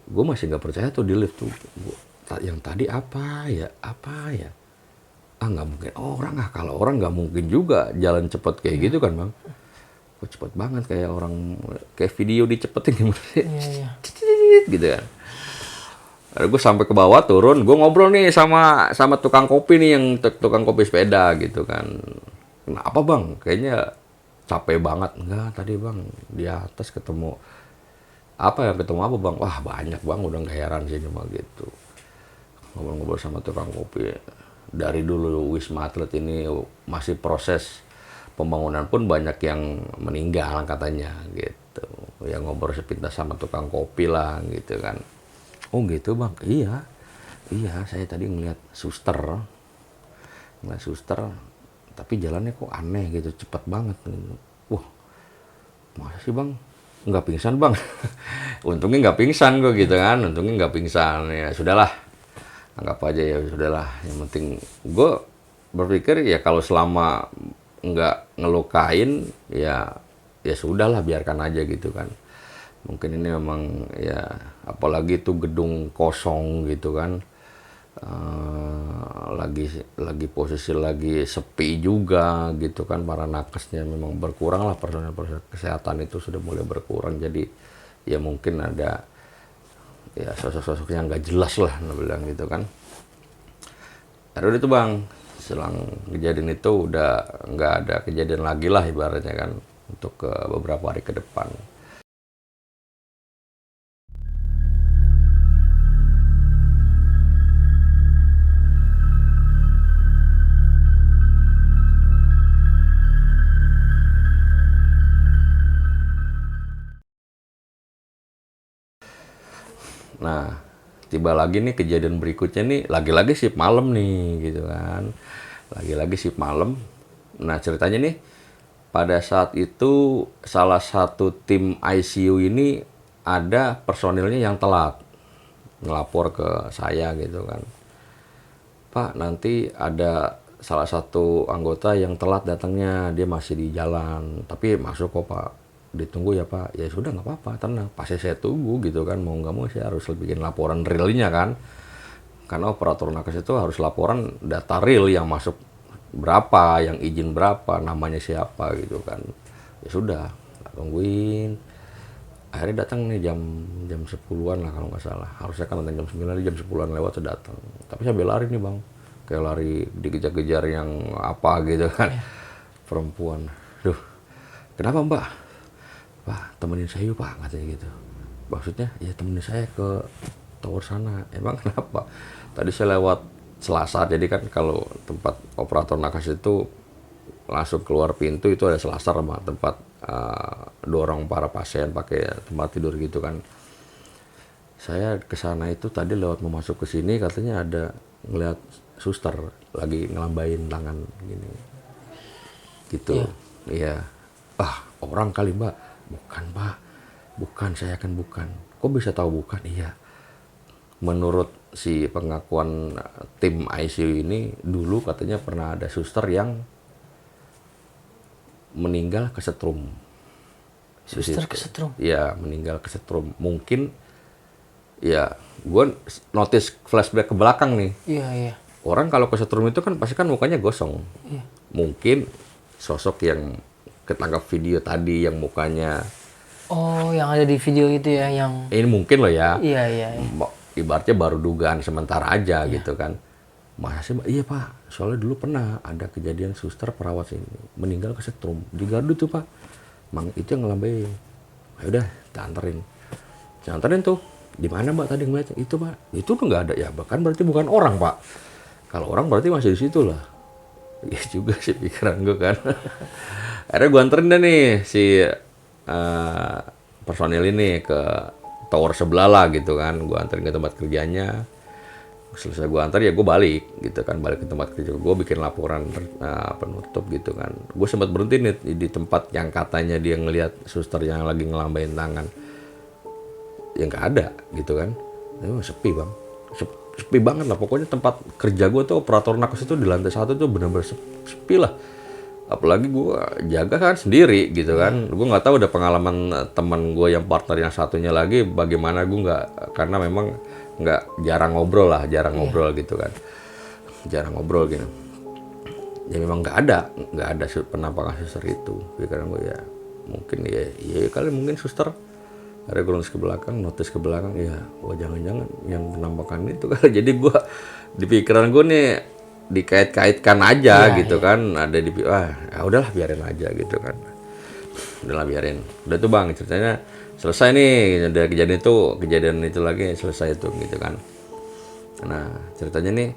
gue masih nggak percaya tuh di lift tuh. Yang tadi apa ya? Nggak mungkin orang, kalau orang nggak mungkin juga jalan cepet kayak gitu kan bang. Kok cepet banget, kayak orang, kayak video dicepetin gimana sih? Iya. Gitu kan. Gue sampai ke bawah, turun, gue ngobrol nih sama tukang kopi nih, yang tukang kopi sepeda gitu kan. Kenapa bang? Kayaknya capek banget. Enggak, tadi bang di atas ketemu apa bang? Wah banyak bang, udah nggak heran sih cuma gitu. Ngobrol-ngobrol sama tukang kopi. Dari dulu Wisma Atlet ini masih proses pembangunan pun banyak yang meninggal katanya gitu. Yang ngobrol sepintas sama tukang kopi lah gitu kan. Oh gitu bang, iya saya tadi ngeliat suster, tapi jalannya kok aneh gitu, cepet banget. Wah, masa sih bang? Nggak pingsan bang? Untungnya nggak pingsan gue gitu kan, ya sudahlah, anggap aja ya sudahlah. Yang penting gue berpikir ya kalau selama nggak ngelukain ya sudahlah, biarkan aja gitu kan. Mungkin ini memang ya, apalagi itu gedung kosong gitu kan, lagi posisi lagi sepi juga gitu kan, para nakesnya memang berkurang lah, personel kesehatan itu sudah mulai berkurang, jadi ya mungkin ada ya sosok-sosok yang nggak jelas lah bilang gitu kan. Udah itu bang, selang kejadian itu udah nggak ada kejadian lagi lah ibaratnya kan, untuk beberapa hari ke depan. tiba lagi nih kejadian berikutnya nih, lagi-lagi shift malam nih gitu kan. Lagi-lagi shift malam. Nah ceritanya nih, pada saat itu salah satu tim ICU ini ada personilnya yang telat ngelapor ke saya gitu kan. Pak, nanti ada salah satu anggota yang telat datangnya, dia masih di jalan, tapi masuk kok Pak. Ditunggu ya Pak. Ya sudah nggak apa-apa, tenang. Pasti saya tunggu gitu kan. Mau nggak mau saya harus bikin laporan realnya kan. Karena operator nakes itu harus laporan data real yang masuk berapa, yang izin berapa, namanya siapa gitu kan. Ya sudah, tungguin. Akhirnya datang nih jam 10-an lah kalau nggak salah. Harusnya kan datang jam 9, jam 10-an lewat sudah datang. Tapi sambil lari nih Bang. Kayak lari dikejar-kejar yang apa gitu kan. Perempuan. Duh, kenapa Mbak? Pak, temenin saya yuk Pak, katanya gitu. Maksudnya, ya temenin saya ke tower sana. Emang kenapa? Tadi saya lewat Selasar, jadi kan kalau tempat operator nakes itu langsung keluar pintu itu ada Selasar sama tempat dorong para pasien pakai tempat tidur gitu kan. Saya ke sana itu tadi lewat mau masuk ke sini katanya ada ngeliat suster lagi ngelambain tangan gini. Gitu. Iya. Ah, orang kali Mbak. Bukan Pak. Bukan, saya kan bukan. Kok bisa tahu bukan? Iya. Menurut si pengakuan tim ICU ini dulu katanya pernah ada suster yang meninggal kesetrum. Suster kesetrum? Ya, meninggal kesetrum. Mungkin, ya, gue notice flashback ke belakang nih. Iya, iya. Orang kalau kesetrum itu kan pasti kan mukanya gosong. Iya. Mungkin sosok yang ketangkap video tadi yang mukanya... Oh, yang ada di video itu ya, yang... Ini mungkin loh ya. Iya, iya. Ibaratnya baru dugaan sementara aja gitu kan. Masa sih, iya Pak, soalnya dulu pernah ada kejadian suster perawat sini meninggal kesetrum di gardu tuh Pak. Mang itu yang ngelambain. Ya udah, kita anterin tuh. Di mana Mbak tadi ngeliatnya? Itu Pak. Itu tuh nggak ada ya, bahkan berarti bukan orang Pak. Kalau orang berarti masih di situ lah. Ya juga sih pikiran gue kan. Akhirnya gue anterin deh nih si personil ini ke tower sebelah lah gitu kan. Gue anterin ke tempat kerjanya. Selesai gue antar ya gue balik gitu kan, balik ke tempat kerja gue bikin laporan penutup gitu kan. Gue sempat berhenti nih di tempat yang katanya dia ngelihat suster yang lagi ngelambain tangan, yang nggak ada gitu kan. Emang sepi Bang, sepi banget lah pokoknya. Tempat kerja gue tuh operator nakes itu di lantai 1 tuh benar-benar sepi lah. Apalagi gue jaga kan sendiri gitu kan. Gue nggak tahu ada pengalaman teman gue yang partner yang satunya lagi bagaimana. Gue nggak, karena memang nggak, jarang ngobrol ngobrol gitu kan, jarang ngobrol gitu. Ya memang nggak ada penampakan suster itu. Pikiran gue ya mungkin ya kali mungkin suster. Ada gue notice ke belakang ya, wah jangan-jangan yang penampakan itu kan. Jadi gue di pikiran gue nih dikait-kaitkan aja gitu kan. Ada di ya udahlah biarin aja gitu kan. Udahlah biarin. Udah tuh Bang ceritanya selesai nih dari kejadian itu lagi selesai itu gitu kan. Nah ceritanya nih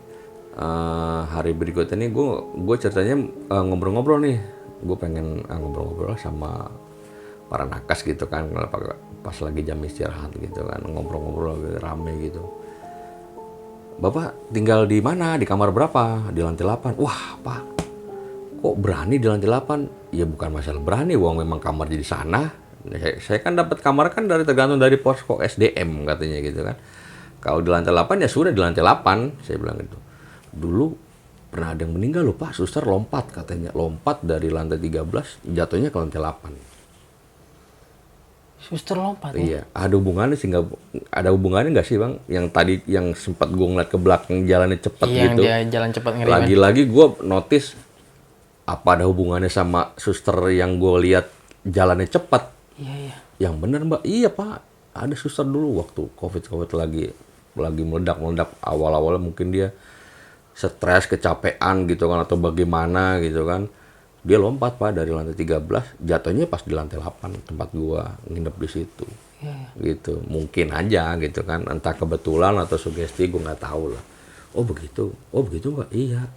hari berikutnya nih gue ceritanya ngobrol-ngobrol nih. Gue pengen ngobrol-ngobrol sama para nakes gitu kan, pas lagi jam istirahat gitu kan, ngobrol-ngobrol gitu, rame gitu. Bapak tinggal di mana? Di kamar berapa? Di lantai 8. Wah Pak, kok berani di lantai 8? Ya bukan masalah berani, uang memang kamar di sana. Saya kan dapat kamar kan tergantung dari posko SDM katanya gitu kan. Kalau di lantai 8 ya sudah di lantai 8, saya bilang gitu. Dulu pernah ada yang meninggal loh Pak, suster lompat katanya. Lompat dari lantai 13 jatuhnya ke lantai 8. Suster lompat. Iya, ada hubungannya sih nggak sih Bang? Yang tadi yang sempat gue ngeliat ke belakang jalannya cepat gitu. Iya, dia jalan cepat ngeri. Lagi-lagi gue notice apa ada hubungannya sama suster yang gue lihat jalannya cepat. Iya, iya. Yang bener Mbak, iya Pak. Ada suster dulu waktu COVID lagi meledak awal-awalnya mungkin dia stres, kecapean gitu kan atau bagaimana gitu kan. Dia lompat Pak dari lantai 13, jatuhnya pas di lantai 8 tempat gua nginep di situ. Gitu. Mungkin aja gitu kan, entah kebetulan atau sugesti gua nggak tahu lah. Oh begitu Mbak. Iya.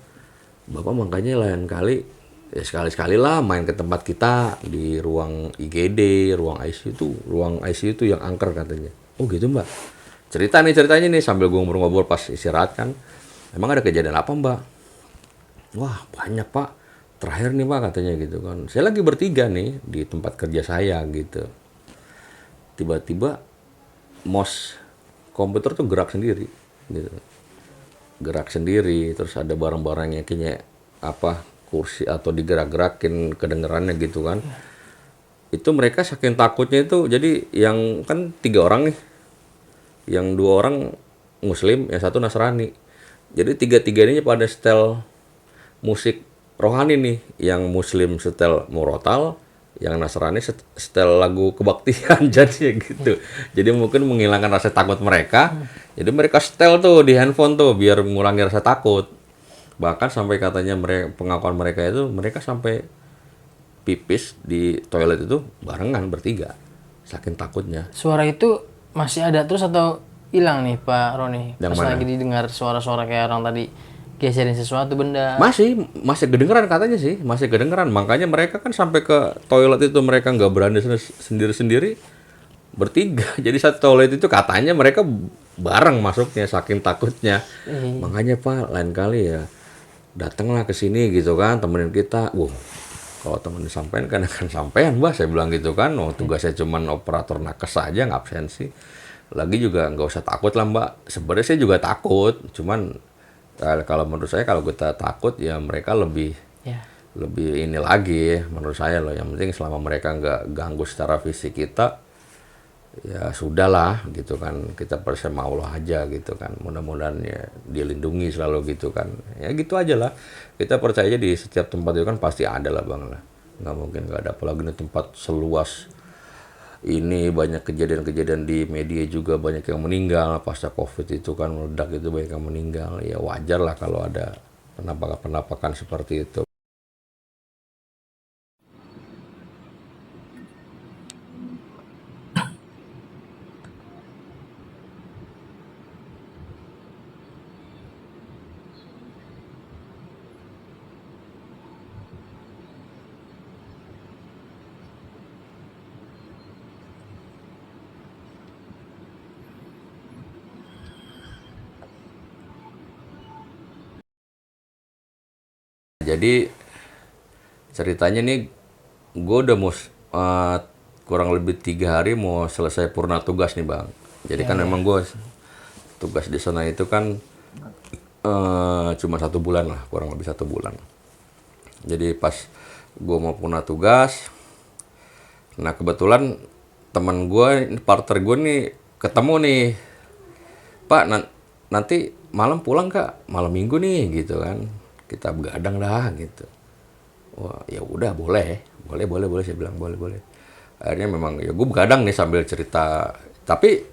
Bapak makanya lain kali ya sekali-sekali lah main ke tempat kita di ruang IGD, ruang ICU itu yang angker katanya. Oh gitu Mbak. ceritanya nih sambil gue ngobrol-ngobrol pas istirahat kan. Emang ada kejadian apa mbak? Wah banyak pak. Terakhir nih pak katanya gitu kan. Saya lagi bertiga nih di tempat kerja saya gitu. Tiba-tiba mouse komputer tuh gerak sendiri gitu. Gerak sendiri, terus ada barang-barang yang kayaknya apa kursi atau digerak-gerakin kedengerannya gitu kan. Itu mereka saking takutnya itu, jadi yang kan 3 orang nih, yang 2 orang Muslim, yang satu Nasrani. Jadi tiga-tiganya pada setel musik rohani nih, yang Muslim setel murotal, yang Nasrani setel lagu kebaktian jadi gitu. Jadi mungkin menghilangkan rasa takut mereka. Jadi mereka setel tuh di handphone tuh biar mengurangi rasa takut. Bahkan sampai katanya pengakuan mereka itu mereka sampai pipis di toilet itu barengan bertiga. Saking takutnya. Suara itu masih ada terus atau hilang nih Pak Roni? Yang Pas mana? lagi didengar suara-suara kayak orang tadi geserin sesuatu benda. Masih kedengeran katanya sih, masih kedengeran. Makanya mereka kan sampai ke toilet itu mereka nggak berani sendiri-sendiri bertiga. Jadi satu toilet itu katanya mereka bareng masuknya saking takutnya. Makanya Pak, lain kali ya datanglah ke sini gitu kan, temenin kita. Kalau temen sampean kan akan sampean, Mbak, saya bilang gitu kan. Tugasnya cuman operator nakes aja, nggak absensi. Lagi juga nggak usah takut lah Mbak. Sebenarnya saya juga takut, cuman kalau menurut saya kalau kita takut ya mereka lebih Ya. lebih ini lagi menurut saya loh. Yang penting selama mereka nggak ganggu secara fisik kita ya sudahlah gitu kan, kita bersama Allah aja gitu kan, mudah-mudahan ya dilindungi selalu gitu kan, ya gitu aja lah. Kita percaya aja di setiap tempat itu kan pasti ada lah bang lah, nggak mungkin nggak ada, apalagi di tempat seluas ini. Banyak kejadian-kejadian di media juga, banyak yang meninggal pasca COVID itu kan, meledak itu banyak yang meninggal. Ya wajar lah kalau ada penampakan-penampakan seperti itu. Jadi ceritanya nih, gue udah mau kurang lebih 3 hari mau selesai purna tugas nih bang. Jadi kan memang gue tugas di sana itu kan cuma 1 bulan lah, kurang lebih 1 bulan. Jadi pas gue mau purna tugas, nah kebetulan teman gue, partner gue nih ketemu nih, Pak nanti malam pulang kak, malam minggu nih gitu kan, kita begadang dah gitu. Wah ya udah boleh saya bilang boleh. Akhirnya memang ya gue begadang nih sambil cerita. Tapi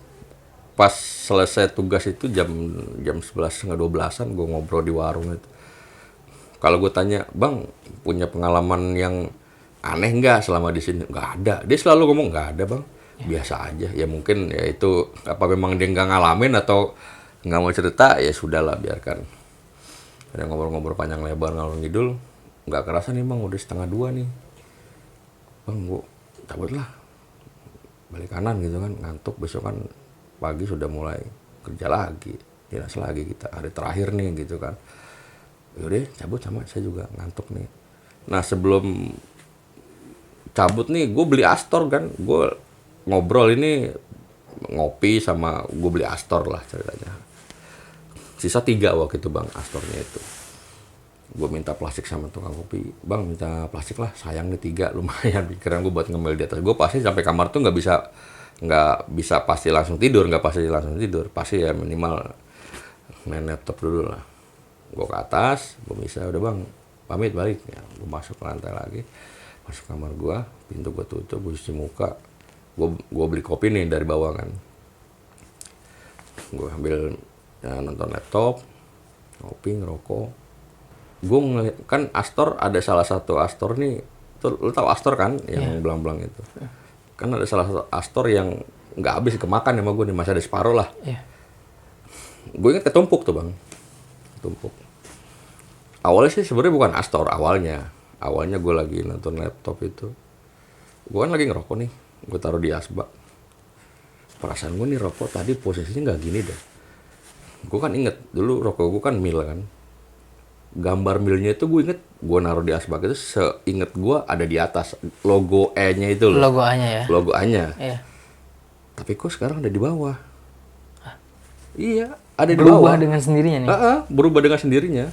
pas selesai tugas itu jam 11 setengah 12-an gue ngobrol di warung itu. Kalau gue tanya, bang punya pengalaman yang aneh nggak selama di sini? Nggak ada. Dia selalu ngomong nggak ada bang, biasa aja. Ya mungkin ya itu apa memang dia nggak ngalamin atau nggak mau cerita, ya sudahlah biarkan. Ada ngobrol-ngobrol panjang lebar ngalor ngidul, nggak kerasa nih bang udah 1:30 nih. Bang gue cabut lah, balik kanan gitu kan, ngantuk. Besok kan pagi sudah mulai kerja lagi, dinas lagi kita, hari terakhir nih gitu kan. Yaudah cabut, sama saya juga ngantuk nih. Nah sebelum cabut nih gue beli Astor kan, gue ngobrol ini ngopi sama gue beli Astor lah ceritanya. Sisa 3 waktu itu bang Astornya itu. Gue minta plastik sama tukang kopi, bang minta plastik lah, sayang nih 3 lumayan. Pikiran gue buat ngemil di atas. Gue pasti sampai kamar tuh nggak bisa pasti langsung tidur, pasti ya minimal main laptop dulu lah. Gue ke atas, gue bisa udah bang pamit balik ya. Gue masuk ke lantai lagi, masuk kamar gue, pintu gue tutup, gue cuci muka, gue beli kopi nih dari bawah kan. Gue ambil ya, nonton laptop, ngopi, ngerokok. Gue ngeliat kan Astor, ada salah satu Astor nih, tuh lu tahu Astor kan yang belang-belang itu. Kan ada salah satu Astor yang nggak habis kemakan sama gue nih, masih ada separuh lah. Gue inget ketumpuk tuh bang, ketumpuk. Awalnya sih sebenarnya bukan Astor awalnya gue lagi nonton laptop itu. Gue kan lagi ngerokok nih, gue taruh di asbak. perasaan gue nih rokok tadi posisinya nggak gini deh. Gue kan inget dulu rokok gue kan mil kan, gambar milnya itu gue inget gue naruh di asbak itu seinget gue ada di atas logo E-nya itu loh. Logo A-nya ya. Logo A-nya. Iya. Tapi kok sekarang ada di bawah? Iya, ada di Berubah bawah. dengan sendirinya nih. Berubah dengan sendirinya.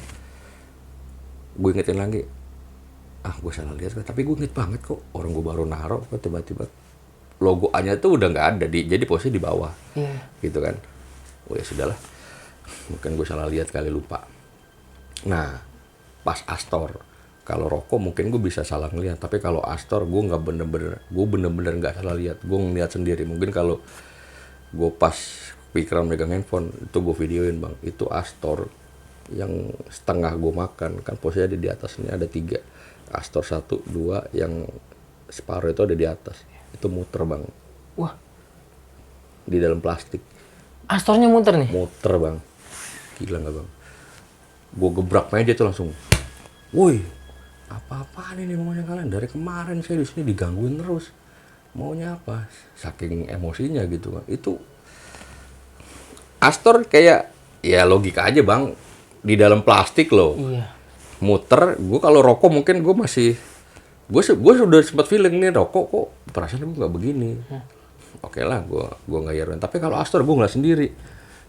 Gue ingetin lagi, gue salah lihat kan. Tapi gue inget banget kok, orang gue baru naruh kok tiba-tiba logo A-nya tuh udah nggak ada, jadi posisi di bawah. Iya. Gitu kan. Oh ya sudahlah, mungkin gue salah lihat kali, lupa. Nah, pas Astor, kalau rokok mungkin gue bisa salah ngeliat, tapi kalau Astor gue bener-bener nggak salah lihat, gue ngeliat sendiri. Mungkin kalau gue pas pikiran megang handphone itu gue videoin bang, itu Astor yang setengah gue makan kan, posisinya ada di atasnya ada 3 Astor, 1, 2, yang separuh itu ada di atas, itu muter bang. Wah, Di dalam plastik. Astornya muter nih. Muter bang, gila nggak bang? Gue gebrak aja tuh langsung, woi apa-apaan ini maunya kalian, dari kemarin saya di sini digangguin terus, maunya apa? Saking emosinya gitu kan. Itu Astor kayak ya logika aja bang, di dalam plastik loh. Iya. Muter. Gue kalau rokok mungkin gue masih, gue sudah sempat feeling nih rokok kok perasaan gue nggak begini. Oke lah, gue nggak yakin. Tapi kalau Astor gue ngeliat sendiri.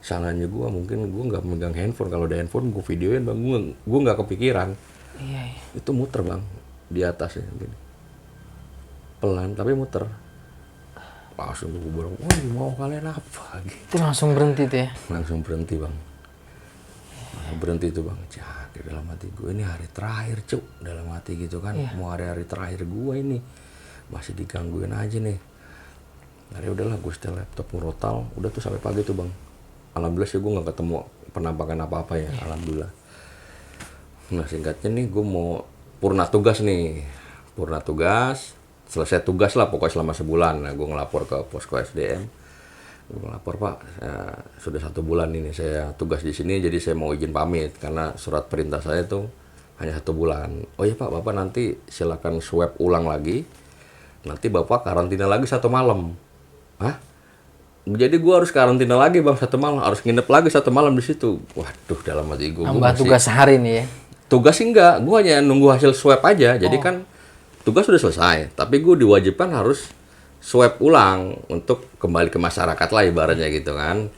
Salahnya gue mungkin gue nggak megang handphone. Kalau ada handphone gue videoin bang, gue nggak kepikiran. Iya. Itu muter bang di atasnya gini. Pelan tapi muter. Langsung gue borong, wah mau kalian apa gitu. Itu langsung berhenti tuh ya. Langsung berhenti bang. Berhenti itu bang. Di dalam hati gue, ini hari terakhir cuk, dalam hati gitu kan. Mau hari-hari terakhir gue ini masih digangguin aja nih. Nah udahlah, gue setel laptop ngerotal, udah tuh sampai pagi tuh bang. Alhamdulillah sih gue nggak ketemu penampakan apa-apa ya, alhamdulillah. Nah singkatnya nih, gue mau purna tugas nih, selesai tugas lah pokoknya selama sebulan. Nah gue ngelapor ke posko SDM, gue ngelapor pak, sudah 1 bulan ini saya tugas di sini, jadi saya mau izin pamit karena surat perintah saya tuh hanya 1 bulan. Oh iya pak, bapak nanti silakan swab ulang lagi, nanti bapak karantina lagi 1 malam. Hah? Jadi gue harus karantina lagi bang 1 malam, harus nginep lagi 1 malam di situ. Waduh, dalam hati gue Tambah tugas sehari nih ya. Tugas sih enggak, gue hanya nunggu hasil swab aja. Jadi kan tugas sudah selesai, tapi gue diwajibkan harus swab ulang untuk kembali ke masyarakat lah ibaratnya gitu kan.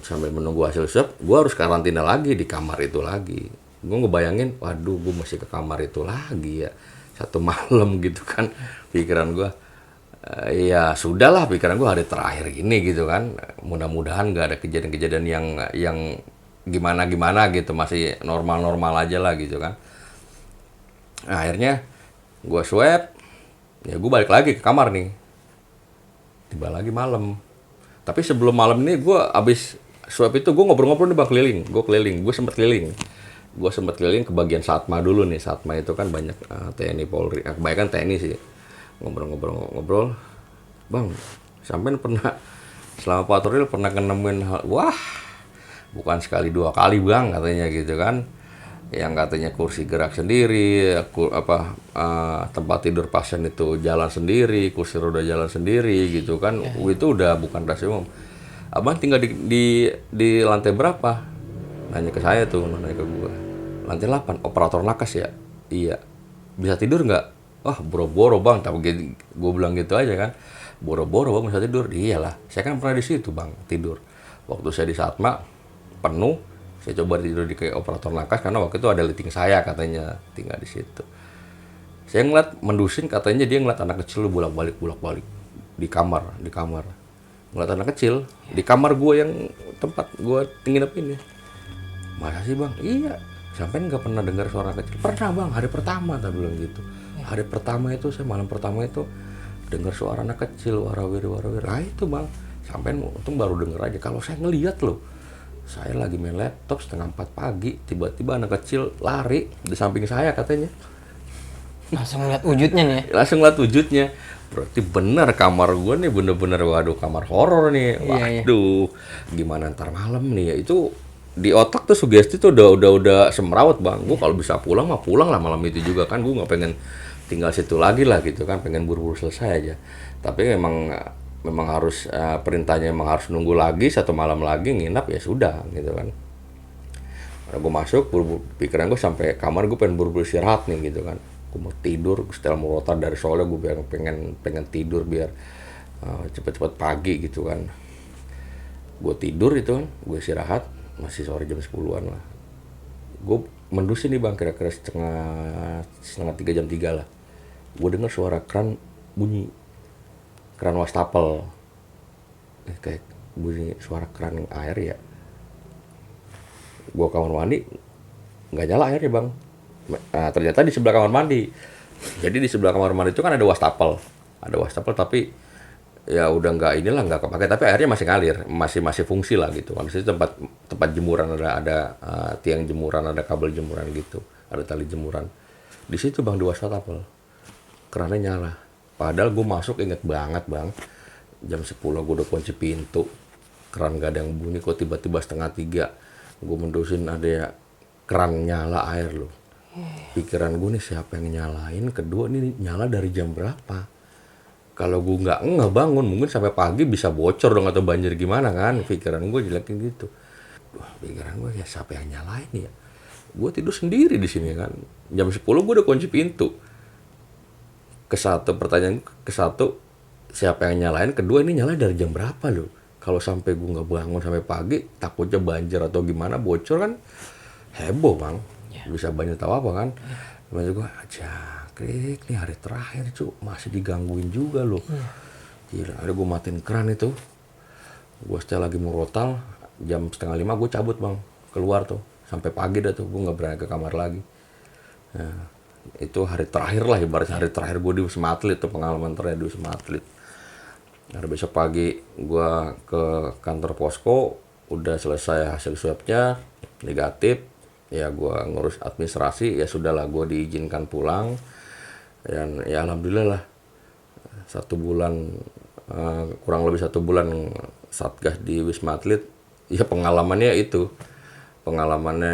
Sambil menunggu hasil swab, gue harus karantina lagi di kamar itu lagi. Gue ngebayangin, waduh gue mesti ke kamar itu lagi ya 1 malam gitu kan, pikiran gue. Ya sudahlah, pikiran gue hari terakhir gini gitu kan. Mudah-mudahan nggak ada kejadian-kejadian yang gimana gitu, masih normal-normal aja lah gitu kan. Nah, akhirnya gue swab, ya gue balik lagi ke kamar nih. Tiba lagi malam. Tapi sebelum malam ini gue abis swab itu gue ngobrol-ngobrol nih bang, gue sempat keliling ke bagian Satma dulu nih. Satma itu kan banyak TNI Polri, kebanyakan TNI sih. Ngobrol, bang, sampean pernah selama patroli pernah nemuin hal, wah, bukan sekali 2 kali bang katanya gitu kan, yang katanya kursi gerak sendiri, tempat tidur pasien itu jalan sendiri, kursi roda jalan sendiri gitu kan, itu udah bukan rahasia umum. Abang tinggal di lantai berapa? Nanya ke saya tuh, nanya ke gua. Lantai 8, operator nakas ya? Iya. Bisa tidur nggak? Wah, boro-boro bang, tapi gue bilang gitu aja kan, boro-boro bang bisa tidur. Iyalah, saya kan pernah di situ bang tidur. Waktu saya di Satma penuh, saya coba tidur di kayak operator nakas karena waktu itu ada liting saya katanya tinggal di situ. Saya ngeliat mendusin, katanya dia ngeliat anak kecil bolak-balik di kamar, ngeliat anak kecil di kamar gue yang tempat gue nginepin ya. Masa sih bang? Iya. Sampai nggak pernah dengar suara kecil? Pernah bang, hari pertama tak bilang gitu. Hari pertama itu saya malam pertama itu dengar suara anak kecil warawir. Nah itu bang, sampai untung baru denger aja. Kalau saya ngelihat loh, saya lagi main laptop 3:30 pagi, tiba-tiba anak kecil lari di samping saya katanya. Langsung lihat wujudnya nih ya. Langsung lihat wujudnya. Berarti benar kamar gue nih bener-bener, waduh, kamar horor nih. Waduh, gimana ntar malam nih ya. Itu di otak tuh sugesti tuh udah semrawut bang. Gue kalau bisa pulang mah pulang lah malam itu juga kan. Gue nggak pengen tinggal situ lagi lah gitu kan. Pengen buru-buru selesai aja. Tapi memang memang harus perintahnya memang harus nunggu lagi 1 malam lagi nginap ya sudah gitu kan. Karena gue masuk, pikiran gue sampai kamar gue pengen buru-buru istirahat nih gitu kan. Gue mau tidur, setelah mau rotar dari soalnya gue biar pengen tidur biar cepet-cepet pagi gitu kan. Gue tidur itu kan, gue istirahat masih sore jam 10-an lah. Gue mendusin nih bang, kira-kira setengah 3 jam 3 lah. Gue dengar suara keran bunyi, keran wastafel, kayak bunyi suara keran air ya. Gue kamar mandi, nggak nyala airnya bang. Nah, ternyata di sebelah kamar mandi. Jadi di sebelah kamar mandi itu kan ada wastafel, tapi ya udah nggak kepake, tapi airnya masih ngalir, masih fungsi lah gitu. Di situ tempat jemuran, ada tiang jemuran, ada kabel jemuran gitu, ada tali jemuran. Di situ bang di wastafel, kerannya nyala. Padahal gue masuk inget banget bang, jam 10 gue udah kunci pintu, keran gak ada yang bunyi, kok tiba-tiba setengah 3 gue mendusin ada keran nyala air loh. Pikiran gue nih siapa yang nyalain, kedua ini nyala dari jam berapa. Kalau gue nggak bangun mungkin sampai pagi bisa bocor dong atau banjir gimana kan. Pikiran gue jelekin gitu. Wah, pikiran gue ya siapa yang nyalain ya. Gue tidur sendiri di sini kan. Jam 10 gue udah kunci pintu. Pertanyaan ke satu, siapa yang nyalain, kedua ini nyala dari jam berapa loh. Kalau sampai gue nggak bangun sampai pagi, takutnya banjir atau gimana, bocor kan heboh bang. Bisa banyak tahu apa kan. Maksud gue, jangkrik nih hari terakhir cu, masih digangguin juga loh. Gila, ada gue matiin keran itu. Gue setelah lagi mau rotal, jam 4:30 gue cabut bang, keluar tuh. Sampai pagi dah tuh, gue nggak berani ke kamar lagi. Nah, itu hari terakhir lah, ibaratnya hari terakhir gue di Wisma Atlet, itu pengalaman terakhir di Wisma Atlet. Hari besok pagi gue ke kantor posko, udah selesai hasil swabnya negatif, ya gue ngurus administrasi, ya sudahlah gue diizinkan pulang. Dan ya alhamdulillah lah, 1 bulan, kurang lebih 1 bulan satgas di Wisma Atlet, ya pengalamannya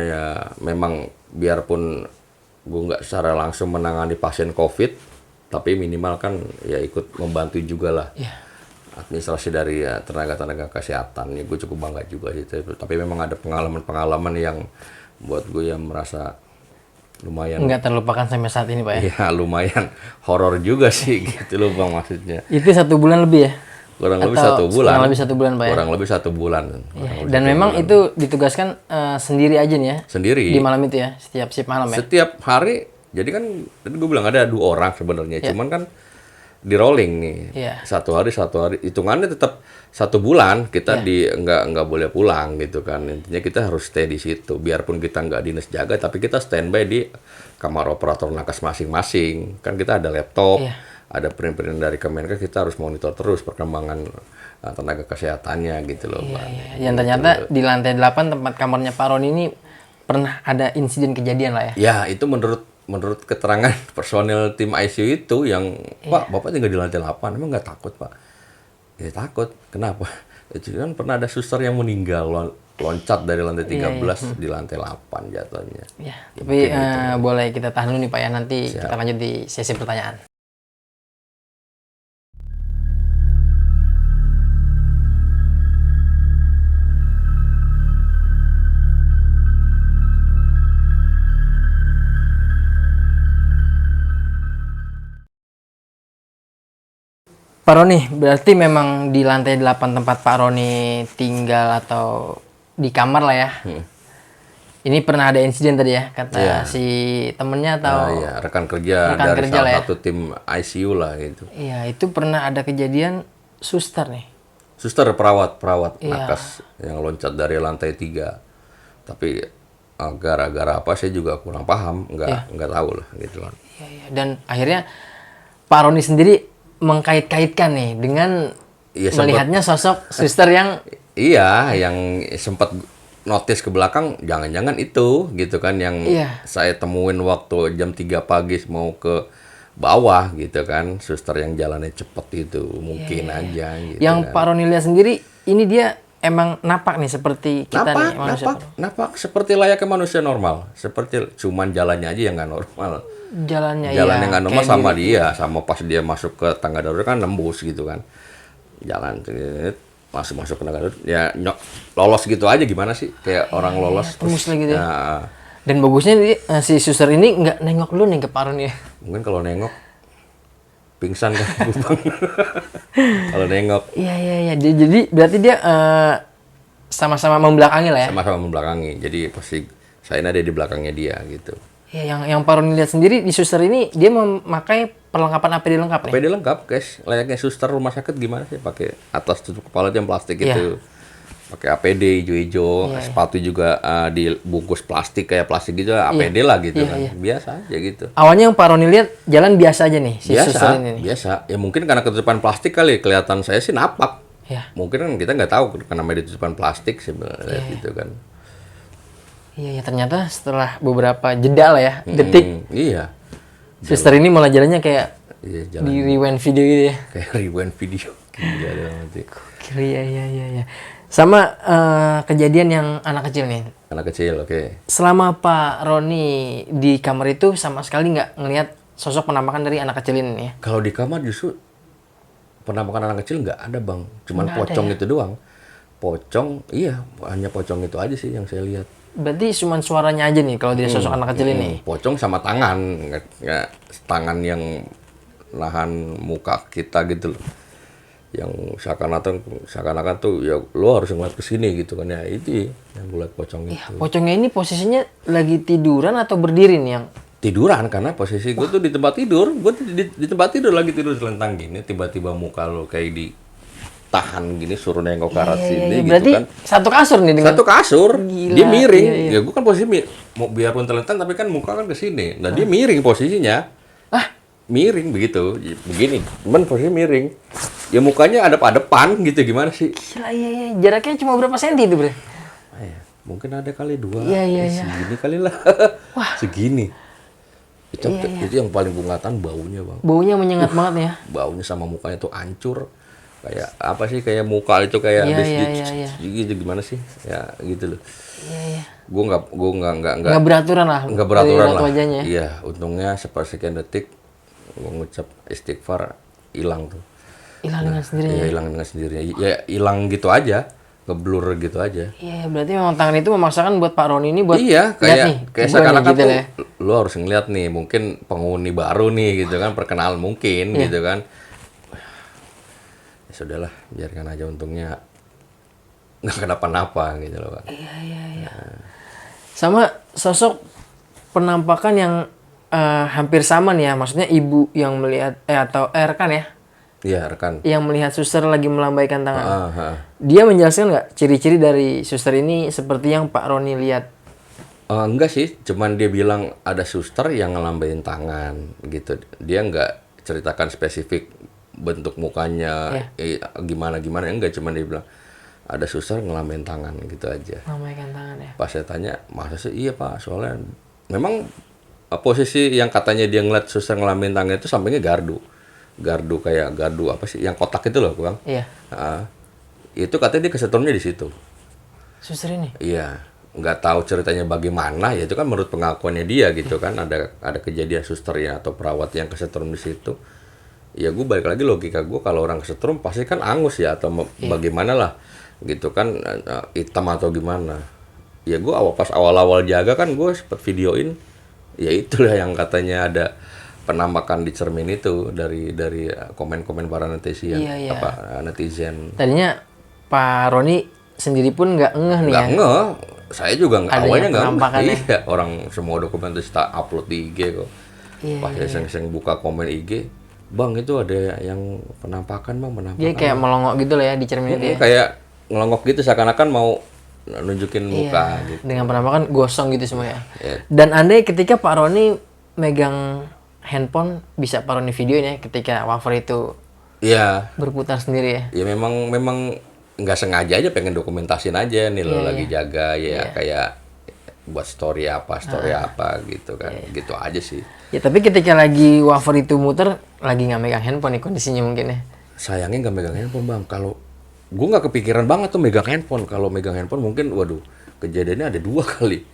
ya memang biarpun gue nggak secara langsung menangani pasien COVID, tapi minimal kan ya ikut membantu juga lah. Administrasi dari tenaga-tenaga kesehatan. Ya gue cukup bangga juga sih. Tapi memang ada pengalaman-pengalaman yang buat gue yang merasa lumayan. Nggak terlupakan sampai saat ini Pak ya? Iya lumayan horor juga sih gitu loh bang maksudnya. Itu 1 bulan lebih ya? Kurang lebih 1 bulan. Kurang lebih 1 bulan Pak ya? Kurang lebih 1 bulan. Dan memang itu ditugaskan sendiri aja nih ya? Sendiri. Di malam itu ya? Setiap shift malam ya? Setiap hari. Jadi kan tadi gue bilang ada 2 orang sebenarnya. Cuman kan di rolling nih, satu hari hitungannya tetap 1 bulan kita nggak boleh pulang gitu kan. Intinya kita harus stay di situ, biarpun kita nggak dinas jaga tapi kita standby di kamar operator nakes masing-masing. Kan kita ada laptop, ada print dari Kemenkes, kita harus monitor terus perkembangan tenaga kesehatannya gitu loh. Yang ternyata di lantai 8 tempat kamarnya Pak Roni ini pernah ada insiden kejadian lah ya? Ya itu menurut keterangan personil tim ICU itu yang, Pak, Bapak tinggal di lantai 8, emang nggak takut, Pak? Ya takut, kenapa? Itu kan pernah ada suster yang meninggal, loncat dari lantai 13 di lantai 8 jatuhnya. Ya, tapi boleh kita tahan dulu nih Pak ya, nanti kita lanjut di sesi pertanyaan. Pak Roni, berarti memang di lantai 8 tempat Pak Roni tinggal atau di kamar lah ya. Ini pernah ada insiden tadi ya, kata si temennya atau rekan kerja dari salah satu tim ICU lah gitu. Iya, itu pernah ada kejadian suster nih. Suster perawat nakes yang loncat dari lantai 3. Tapi gara-gara apa saya juga kurang paham, nggak tahu lah gitu kan. Iya. Dan akhirnya Pak Roni sendiri mengkait-kaitkan nih dengan melihatnya sosok suster yang yang sempat notice ke belakang, jangan-jangan itu gitu kan yang saya temuin waktu jam 3 pagi mau ke bawah gitu kan, suster yang jalannya cepet itu mungkin aja gitu. Yang kan. Pak Roni lihat sendiri ini dia emang napak nih seperti kita nih manusia. Napak seperti layaknya manusia normal, seperti cuman jalannya aja yang nggak normal. Jalannya nggak normal sama dia, sama pas dia masuk ke tangga darurat kan nembus gitu kan. jalan masuk ke negara ya lolos gitu aja gimana sih kayak orang lolos tembus lagi gitu ya. ya, Dan bagusnya si suster ini nggak nengok dulu nih ke Pak Roni ya. mungkin kalau nengok pingsan kan Bang. Kalau nengok Iya. Jadi berarti dia sama-sama membelakangi lah ya. sama-sama membelakangi jadi pasti saya ada di belakangnya dia gitu. Iya, yang Pak Roni lihat sendiri di suster ini dia memakai perlengkapan APD lengkap nih. APD lengkap guys, layaknya suster rumah sakit gimana sih pakai atas tutup kepala yang plastik itu, pakai APD hijau-hijau, sepatu juga dibungkus plastik kayak plastik gitu, APD lah gitu kan, biasa aja gitu. Awalnya yang Pak Roni lihat jalan biasa aja nih si suster ini nih. Biasa, ya mungkin karena ketutupan plastik kali, kelihatan saya sih napak. Iya. Mungkin kan kita nggak tahu karena ditutupan plastik sebenarnya gitu kan. Iya, ternyata setelah beberapa jeda lah ya, detik, Iya. suster ini malah jalannya kayak Iya, jalan di rewind video gitu ya. kayak rewind video. Gila deh nanti. Iya. Sama kejadian yang anak kecil nih. Anak kecil, oke. Selama Pak Roni di kamar itu sama sekali nggak ngelihat sosok penampakan dari anak kecil ini ya? Kalau di kamar justru penampakan anak kecil nggak ada bang, cuman pocong itu doang. Pocong, iya hanya pocong itu aja sih yang saya lihat. Berarti cuma suaranya aja nih kalau dia sosok anak kecil ini. Pocong sama tangan, nggak tangan yang nahan muka kita gitu loh. Yang seakan-akan tuh ya lo harus ngeliat ke sini gitu kan ya itu yang gue liat pocong itu. Pocongnya ini posisinya lagi tiduran atau berdiri nih yang? Tiduran karena posisi gue tuh di tempat tidur, gue di tempat tidur lagi tidur selentang gini, tiba-tiba muka lo kayak ditahan gini suruh nengok ke arah sini gitu Berarti kan. satu kasur nih dengan. Satu kasur, Gila, dia miring. iya. Ya gue kan posisi mau biarpun telentang tapi kan muka kan ke sini. Nah, dia miring posisinya. Miring begitu. Begini, cuman posisi miring. Ya mukanya ada pada depan gitu gimana sih? Gila, iya. Jaraknya cuma berapa senti itu, Bre? Mungkin ada kali 2. Iya. Segini kali lah. Segini. Itu yang paling bungatan baunya, Bang. Baunya menyengat banget ya. Baunya sama mukanya tuh hancur. Kayak apa sih kayak muka itu kayak Iya. gitu gimana sih? Ya gitu loh. Iya. Gue nggak Nggak beraturan lah. nggak beraturan dari lah. wajahnya. Iya, untungnya sepersekian detik gue ngucap istighfar hilang tuh. Hilang dengan sendirinya. Iya, hilang dengan sendirinya. Ya hilang gitu aja, ngeblur gitu aja. Iya, berarti memang tangan itu memaksakan buat Pak Roni ini buat Iya, lihat nih, kayak gua seakan-akan nih, gitu tuh ya. lu harus ngeliat nih, mungkin penghuni baru nih gitu kan, perkenalan mungkin gitu kan. Ya sudahlah, biarkan aja untungnya nggak kenapa-napa gitu loh, Pak. Iya. Sama sosok penampakan yang hampir sama nih ya, maksudnya ibu yang melihat atau rekan ya, Iya, rekan. yang melihat suster lagi melambaikan tangan. Ah. Dia menjelaskan nggak ciri-ciri dari suster ini seperti yang Pak Roni lihat? Enggak sih, cuman dia bilang ada suster yang ngelambain tangan gitu. Dia nggak ceritakan spesifik bentuk mukanya, gimana enggak, cuman dia bilang ada suster ngelambain tangan gitu aja. Melambaikan tangan ya. Pas saya tanya, masa sih? Iya Pak, soalnya memang posisi yang katanya dia ngeliat suster ngelambain tangan itu sampingnya gardu kayak gardu apa sih, yang kotak itu loh Bang. Iya. Itu katanya dia kesetrumnya di situ. Suster ini? Iya, nggak tahu ceritanya bagaimana, ya itu kan menurut pengakuannya dia gitu kan, ada kejadian susternya atau perawat yang kesetrum di situ. Ya gue balik lagi logika gue, kalau orang kesetrum pasti kan angus ya atau bagaimana lah gitu kan, hitam atau gimana. Ya gue pas awal-awal jaga kan gue sempet videoin, ya itulah yang katanya ada penampakan di cermin itu dari komen-komen para netizen. Netizen. Tadinya Pak Roni sendiri pun nggak ngeh nih Nggak ya. ngeh, saya juga awalnya nggak penampakannya. ngeh. Iya, orang semua dokumen itu kita upload di IG kok. Pas saya buka komen IG, Bang itu ada yang penampakan Bang, penampakan. Dia kayak melongok gitu lah ya di cermin itu ya. Kayak ngelongok gitu seakan-akan mau nunjukin muka gitu. Dengan penampakan gosong gitu semua ya. Iya. Dan andai ketika Pak Roni megang handphone, bisa Pak Roni videoin ya ketika wafer itu Iya. berputar sendiri ya. Ya memang nggak sengaja aja pengen dokumentasin aja nih lo lagi jaga ya kayak buat story apa gitu kan. Gitu aja sih. Ya tapi ketika lagi wafer itu muter, lagi nggak megang handphone nih kondisinya mungkin ya. Sayangnya nggak megang handphone Bang. Kalau gue nggak kepikiran banget tuh megang handphone. Kalau megang handphone mungkin waduh kejadiannya ada 2 kali.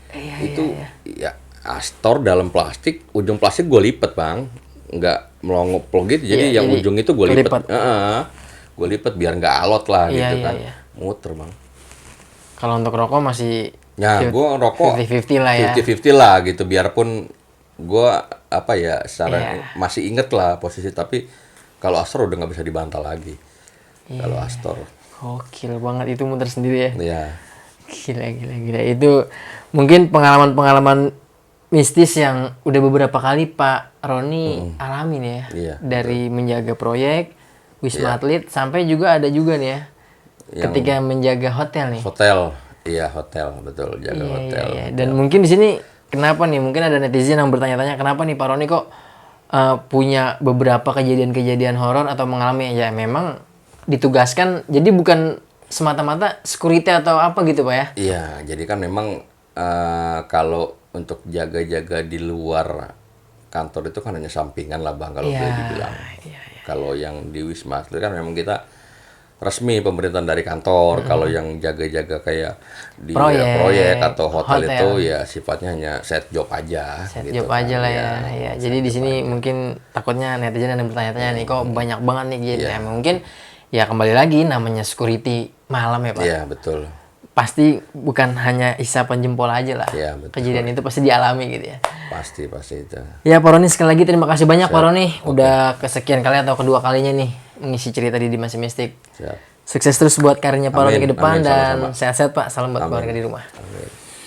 Ya astor dalam plastik, ujung plastik gue lipet Bang, nggak melongok gitu, jadi yang ujung itu gue lipet. gue lipet biar nggak alot lah Iya, gitu iya, kan. iya. Muter bang. Kalau untuk rokok masih Ya gue rokok 50-50 lah ya. 50-50 lah gitu, biarpun gue apa ya secara Iya. masih inget lah posisi, tapi kalau Astor udah nggak bisa dibantah lagi. Iya. Kalau Astor, Gokil banget itu muter sendiri ya. ya Gila. Itu mungkin pengalaman-pengalaman mistis yang udah beberapa kali Pak Roni alamin ya. Iya, Dari menjaga proyek, Wisma Atlet, sampai juga ada juga nih ya. Yang Ketika menjaga hotel nih. hotel, iya hotel betul, jaga hotel. Iya. Dan mungkin di sini kenapa nih? Mungkin ada netizen yang bertanya-tanya kenapa nih Pak Roni kok punya beberapa kejadian-kejadian horor atau mengalami, ya memang ditugaskan, jadi bukan semata-mata security atau apa gitu Pak ya? Iya, jadi kan memang kalau untuk jaga-jaga di luar kantor itu kan hanya sampingan lah bang, kalau Iya, boleh dibilang. Kalau yang di Wisma Atlet kan memang kita resmi pemerintahan dari kantor. Kalau yang jaga-jaga kayak di proyek atau hotel itu ya sifatnya hanya set job aja. Set gitu job kan. aja lah ya. Jadi di sini mungkin takutnya netizen ada yang bertanya-tanya nih kok banyak banget nih gitu. Ya, mungkin ya kembali lagi namanya security malam ya Pak. Iya betul. Pasti bukan hanya isapan jempol aja lah. Iya, betul. Kejadian itu pasti dialami gitu ya. Pasti itu. Ya Pak Roni, sekali lagi terima kasih banyak Pak Roni. Udah kesekian kali atau kedua kalinya nih mengisi cerita di Dimensi Mistik. Siap. Sukses terus buat karirnya Pak Roni ke depan amin, dan sama-sama. sehat-sehat Pak. Salam buat keluarga di rumah.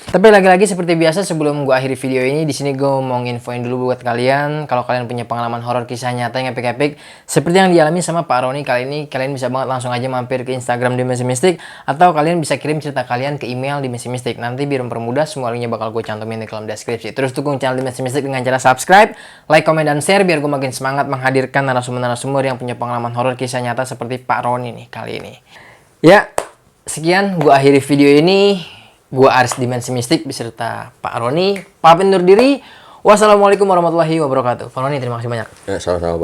Tapi lagi-lagi seperti biasa sebelum gua akhiri video ini, di sini gue mau nginfoin dulu buat kalian kalau kalian punya pengalaman horor kisah nyata yang epic-epic seperti yang dialami sama Pak Roni kali ini, kalian bisa banget langsung aja mampir ke Instagram Dimensi Mistik atau kalian bisa kirim cerita kalian ke email Dimensi Mistik. Nanti biar mempermudah semua linknya bakal gue cantumin di kolom deskripsi. Terus dukung channel Dimensi Mistik dengan cara subscribe, like, komen, dan share biar gue makin semangat menghadirkan narasumber-narasumber yang punya pengalaman horor kisah nyata seperti Pak Roni nih kali ini. Ya, sekian gue akhiri video ini. Gua Aris Dimensi Mistik beserta Pak Roni pamit undur diri. Wassalamualaikum warahmatullahi wabarakatuh. Pak Roni terima kasih banyak. Ya, sama-sama bang.